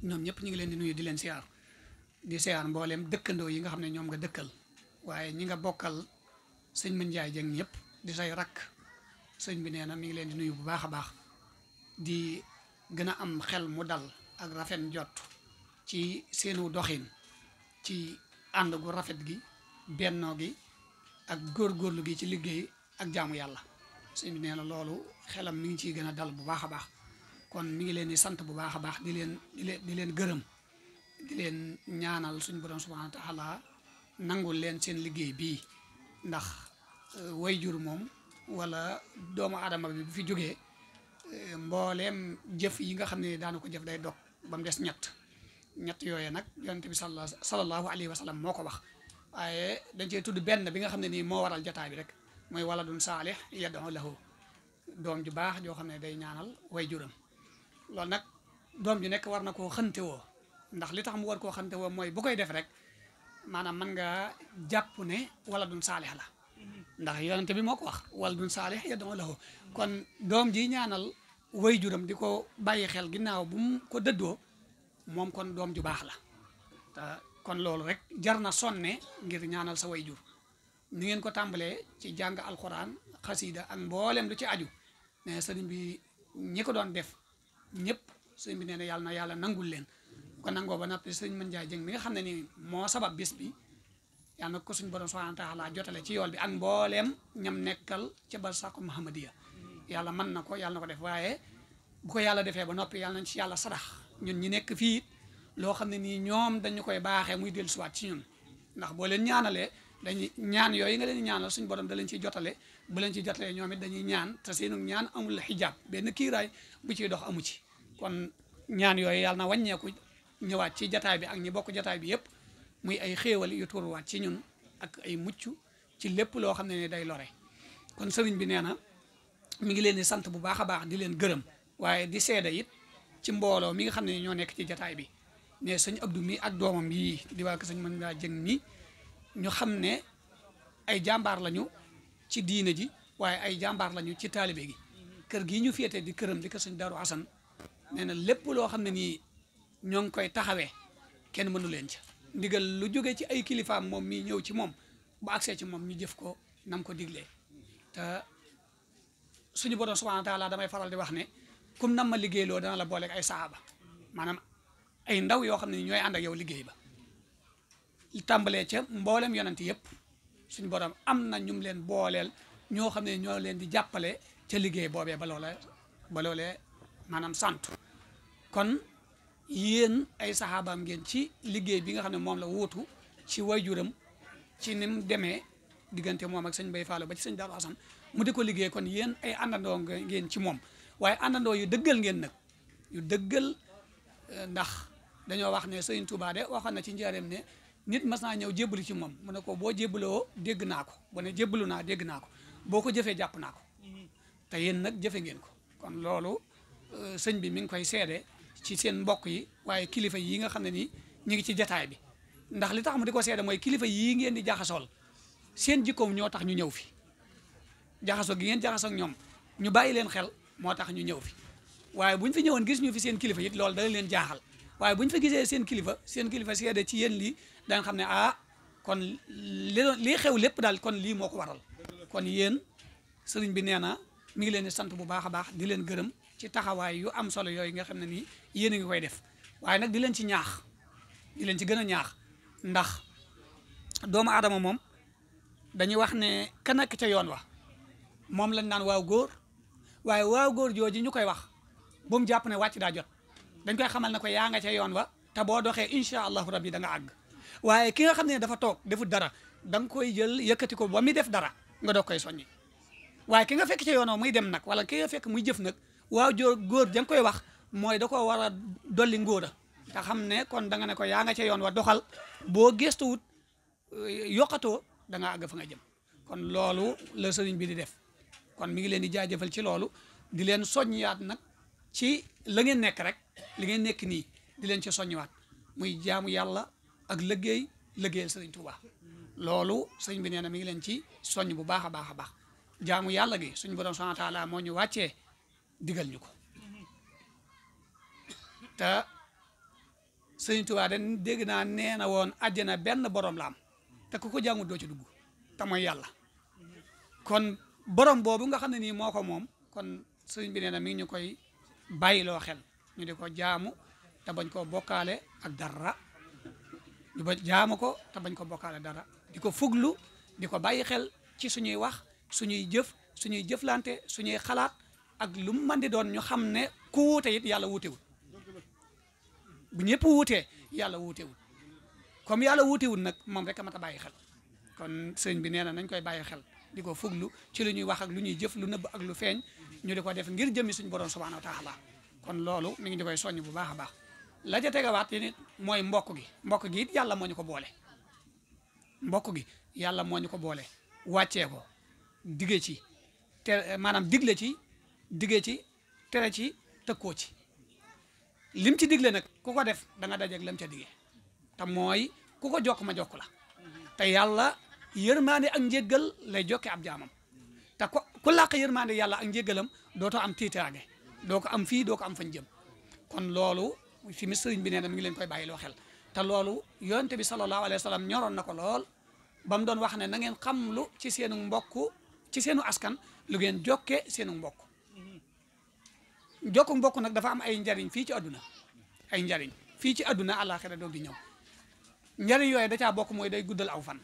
ñoom ñëpp ñu ngi leen di nuyu di leen siyaar di siyaar mboolem dëkkandoo yi nga xam ne ñoom nga dëkkal waaye ñi nga bokkal sëñ Mën Njaay Jeng ñëpp di say rakk sëñ bi nee na mi ngi leen di nuyu bu baax a baax di gën a am xel mu dal ak rafet jot ci seenu doxin ci ànd gu rafet gi bennoo gi ak góorgóorlu gi ci liggéey ak jaamu yàlla sëñ bi nee na loolu xelam mi ngi ciy gën a dal bu baax a baax kon mi ngi leen di sant bu baax a baax di leen gërëm di leen ñaanal suñu borom subhanahu wa taala nangul leen seen liggéey bii ndax wayjur moom wala doomu aadama bi bu fi jógee mbooleem jëf yi nga xam ne daana ko jëf day dog ba mu des ñett yooyu nag yonent bi sallallahu alayhi wa sallam moo ko wax waaye dañ cee tudd benn bi nga xam ne nii moo waral jataay bi rek mooy waladun saalih yad'u lahu doom ju baax joo xam ne day ñaanal wayjuram loolu nag doom ju nekk war na koo xante woo ndax li tax mu war koo xante woo mooy bu koy def rek maanaam mën nga jàpp ne waladun saalih la ndax yonent bi moo ko wax waladun saalih yad'u lahu kon doom ji ñaanal wayjuram di ko bàyyi xel ginnaaw bu mu ko dëddoo moom kon doom ju baax la te kon loolu rek jar na sonne ngir ñaanal sa wayjur ni ngeen ko tàmbalee ci jàng alxuraan xasida ak mboolem lu ci aju ne sëriñ bi ñi ko doon def ñëpp sëriñ bi nee na yàlla na yàlla nangul leen ko nangoo ba noppi sëriñ Mën Njaay Jeng mi nga xam ne ni moo sabab bis bi yàlla na ko suñu borom subhanahu wa taala jotale ci yool bi ak mbooleem ñam nekkal ca barsàqu Muhammadiya yàlla mën na ko yàlla na ko def waaye bu ko yàlla defee ba noppi yàlla nañ ci yàlla sadax ñun ñi nekk fii loo xam ne nii ñoom dañu koy baaxee muy dellu siwaat ci ñun ndax boo leen ñaanalee dañuy ñaan yooyu nga leen ñaanal suñu borom da leen ciy jotale bu leen ci jotalee ñoom it dañuy ñaan te seenu ñaan amul xijaab benn kiiraay bu ciy dox amu ci kon ñaan yooyu yàlla na wàññeeku ñëwaat ci jataay bi ak ñi bokk jataay bi yëpp muy ay xéewal yu turuwaat ci ñun ak ay mucc ci lépp loo xam ne ni day lore kon sëriñ bi nee na mi ngi leen di sant bu baax a baax di leen gërëm waaye di seede it ci mbooloo mi nga xam ne ñoo nekk ci jataay bi ne sëñ Abdou mi ak doomam yii di waa ko sëñ Mën Njaay Jeng mi ñu xam ne ay jàmbaar lañu ci diine ji waaye ay jàmbaar lañu ci taalibe gi kër gii ñu féete di këram di ko sëñ Daaru Asan nee na lépp loo xam ne nii ñoo ngi koy taxawee kenn mënu leen ca ndigal lu jóge ci ay kilifaam moom mii ñëw ci moom bu agsee ci moom ñu jëf ko nam ko diglee te suñu borom subhanahu wa taala damay faral di wax ne kum nam ma liggéeyloo dana la booleeg ay saaba maanaam ay ndaw yoo xam ne ñooy ànd ak yow liggéey ba tàmbalee ca mboolem yonent yëpp suñu borom am na ñum leen booleel ñoo xam ne ñoo leen di jàppale ca liggéey boobee ba loolee maanaam sant kon yéen ay saxaabaam ngeen ci liggéey bi nga xam ne moom la wuutu ci wayjuram ci ni mu demee diggante moom ak sëñ Bay Faalo ba ci sëñ Daaru Asan mu di ko liggéey kon yéen ay àndandoo ngeen ci moom waaye àndandoo yu dëggal ngeen nag yu dëggal ndax dañoo wax ne sëñ Tuubaa de waxoon na ci njaareem ne nit mas naa ñëw jébbalu ci moom mu ne ko boo jébbaloo dégg naa ko bu ne jébbalu naa dégg naa ko boo ko jëfee jàpp naa ko te yéen nag jëfe ngeen ko kon loolu sëñ bi mi ngi koy seede ci seen mbokk yi waaye kilifa yi nga xam ne ni ñu ngi ci jataay bi ndax li tax mu di ko seede mooy kilifa yii ngeen di jaxasool seen jikkoom ñoo tax ñu ñëw fi jaxasoo gi ngeen jaxasoo ak ñoom ñu bàyyi leen xel moo tax ñu ñëw fi waaye bu ñu fi ñëwoon gis ñu fi seen kilifa it loolu dana leen jaaxal waaye bu ñu fa gisee seen kilifa seede ci yéen lii danga xam ne kon lii xew lépp daal kon lii moo ko waral kon yéen sëriñ bi nee na mi ngi leen di sant bu baax a baax di leen gërëm ci taxawaay yu am solo yooyu nga xam ne nii yéen a ngi koy def waaye nag di leen ci ñaax di leen ci gën a ñaax ndax doomu aadama moom dañuy wax ne ka nekk ca yoon wa moom lañ naan waaw góor waaye waaw góor jooju ñu koy wax bu mu jàpp ne wàcc daa jot dañ koy xamal ne ko yaa nga ca yoon wa te boo doxee incha allahu rabbi da nga àgg waaye ki nga xam ne dafa toog defut dara da nga koy jël yëkkati ko ba muy def dara nga doog koy soññi waaye ki nga fekk ca yoon wa muy dem nag wala ki nga fekk muy jëf nag waaw góor ja nga koy wax mooy da ko war a dolli ngóora te xam ne kon da nga ne ko yaa nga ca yoon wa doxal boo gëstuwut yokkatoo da nga àgg fa nga jëm kon loolu la sëriñ bi di def kon mi ngi leen di jaajëfal ci loolu di leen soññiwaat nag ci la ngeen nekk rek li ngeen nekk nii di leen ci soññiwaat muy jaamu yàlla ak liggéeyal sëriñ Touba loolu sëriñ bi nee na mi ngi leen ci soññ bu baax a baax a baax jaamu yàlla gi suñu borom subhanahu wa taala moo ñu wàccee digal ñu ko te sëriñ Touba dañ dégg naa nee na woon àjjana benn borom la am te ku ko jàngut doo ci dugg te mooy yàlla kon borom boobu nga xam ne nii moo ko moom kon sëriñ bi nee na mi ngi ñu koy bàyyiloo xel ñu di ko jaamu te bañ koo bokkaale ak dara ñu ba jaamu ko te bañ ko bokkaale dara di ko fuglu di ko bàyyi xel ci suñuy wax suñuy jëf suñuy jëflante suñuy xalaat ak lu mu mën di doon ñu xam ne ku wuute it yàlla wuutewul bu ñëpp wuutee yàlla wuutewul comme yàlla wuutewul nag moom rek a mat a bàyyi xel kon sëriñ bi nee na nañ koy bàyyi xel di ko fuglu ci lu ñuy wax ak lu ñuy jëf lu nëbb ak lu feeñ ñu di ko def ngir jëmmi suñu borom subhanahu wa taala kon loolu mi ngi di koy soññ bu baax a baax la ca tegawaat yi nit mooy mbokk gi it yàlla moo ñu ko boole mbokk gi yàlla moo ñu ko boole wàccee ko dige ci te maanaam digle ci dige ci tere ci tëkkoo ci lim ci digle nag ku ko def da nga dajeeg lam ca dige te mooy ku ko jokk ma jokk la te yàlla yërmaande ak njéggal lay jokke ab jaamam te ku làq yërmaande yàlla ak njéggalam dootoo am tiitaange doo ko am fii doo ko am fañ jëm kon loolu fi mi sëriñ bi nee na mi ngi leen koy bàyyiloo xel te loolu yonte bi sallallahu alayhi wa sallam ñoroon na ko lool ba mu doon wax ne na ngeen xam lu ci seenu mbokk ci seenu askan lu ngeen jokke seenu mbokk jokku mbokk nag dafa am ay njariñ fii ci àdduna ay njariñ fii ci àdduna àllaaxira doog di ñëw njariñ yooyu da caa bokk mooy day guddal aw fan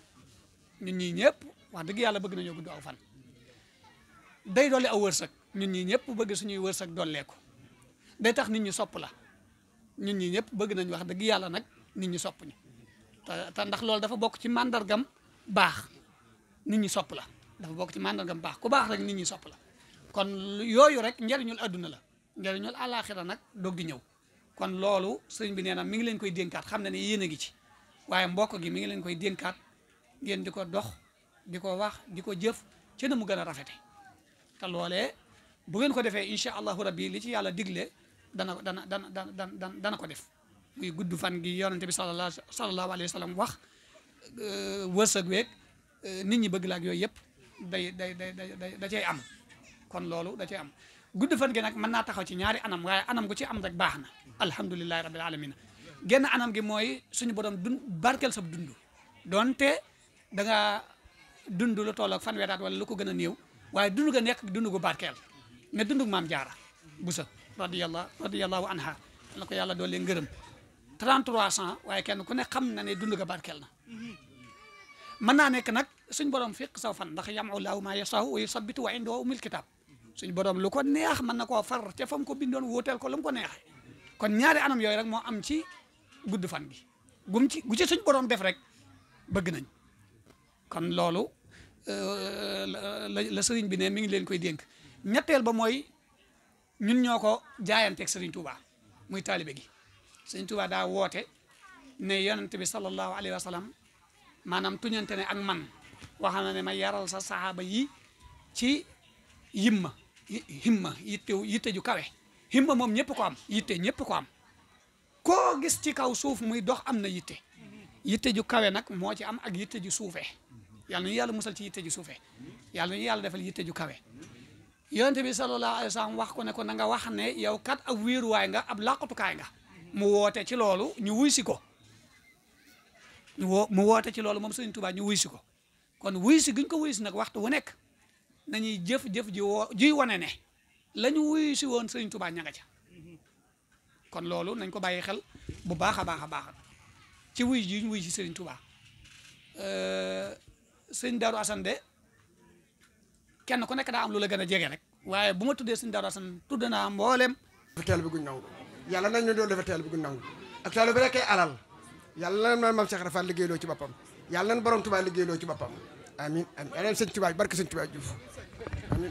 ñun ñii ñëpp wax dëgg yàlla bëgg nañoo gudd aw fan day dolli aw wërsëg ñun ñii ñëpp bëgg suñuy wërsëg dolleeku day tax nit ñi sopp la ñun ñii ñëpp bëgg nañ wax dëgg yàlla nag nit ñi sopp ñu te ndax loolu dafa bokk ci màndargam baax nit ñi sopp la dafa bokk ci màndargam baax ku baax rek nit ñi sopp la kon yooyu rek njariñul adduna la njariñul àllaaxira nag doog di ñëw kon loolu sëriñ bi nee na mi ngi leen koy dénkaat xam na ne yéen a ngi ci waaye mbokk gi mi ngi leen koy dénkaat ngeen di ko dox di ko wax di ko jëf ci na mu gën a rafete te loolee bu ngeen ko defee incha allahu rabbi li ci yàlla digle dana ko def muy gudd fan gi yonente bi sallallahu alayhi wa sallam wax wërsëg weeg nit ñi bëgg la ak yooyu yëpp da cay am kon loolu da cay am gudd fan gi nag mën naa taxaw ci ñaari anam waaye anam gu ci am rek baax na alhamdulilahi rabbil alamin genn anam gi mooy suñu borom barkeel sa dund donte da nga dund lu toll ak fanweeri at wala lu ko gën a néew waaye dund ga nekk dund gu barkeel ne dund gu maam jaara busa radiyallahu anha la ko yàlla doole ngërëm 3300 waaye kenn ku ne xam na ne dund ga barkeel na mën naa nekk nag suñ borom fiq saw fan ndax yamu laahu ma yasahu wa yusabbitu wa indahu umul kitab suñ borom lu ko neex mën na koo far ca fam ko bindoon wóoteel ko lu mu ko neexee kon ñaari anam yooyu rek moo am ci gudd fan gi gu ci suñ borom def rek bëgg nañ kon loolu la sëriñ bi ne mi ngi leen koy dénk ñetteel ba mooy ñun ñoo ko jaayanteeg sëriñ Touba muy taalibe gi sëriñ Touba daa woote ne yonent bi sallallahu alayhi wa sallam maanaam tuñante ne ak man wax na ne ma yaral sa saxaaba yi ci himma yitte ju kawe himma moom ñëpp ko am yitte ñëpp ko am koo gis ci kaw suuf muy dox am na yitte ju kawe nag moo ci am ak yitte ju suufee yàlla nañu yàlla musal ci yitte ju suufee yàlla nañu yàlla defal yitte ju kawe yonente bi sallallahu alayhi wa sallam wax ko ne ko na nga wax ne yow kat ab wéeruwaay nga ab làqatukaay nga mu woote ci loolu ñu wuy si ko mu woote ci loolu moom Sëriñ Tuubaa ñu wuy si ko kon wuy si guñ ko wuy si nag waxtu wu nekk nañuy jëf-jëf jiy wane ne la ñu wuy si woon Sëriñ Tuubaa ña nga ca kon loolu nañ ko bàyyi xel bu baax a baax a baax ci wuy ji ñu wuy si Sëriñ Tuubaa sëñ Darou Assane de kenn ku nekk daa am lu la gën a jege rek waaye bu ma tuddee sëñ Darou Assane tudd naa mboolem dafa teel bi guñ nangu yàlla nañ ñu doon dafa teel bi guñ nangu ak taal bi rekkee alal yàlla na maam Cheikh Rafa liggéeyloo ci boppam yàlla nañ borom Tuubaa liggéeyloo ci boppam amin amin yàlla sëñ Tuubaa barke sëñ Tuubaa Juuf amin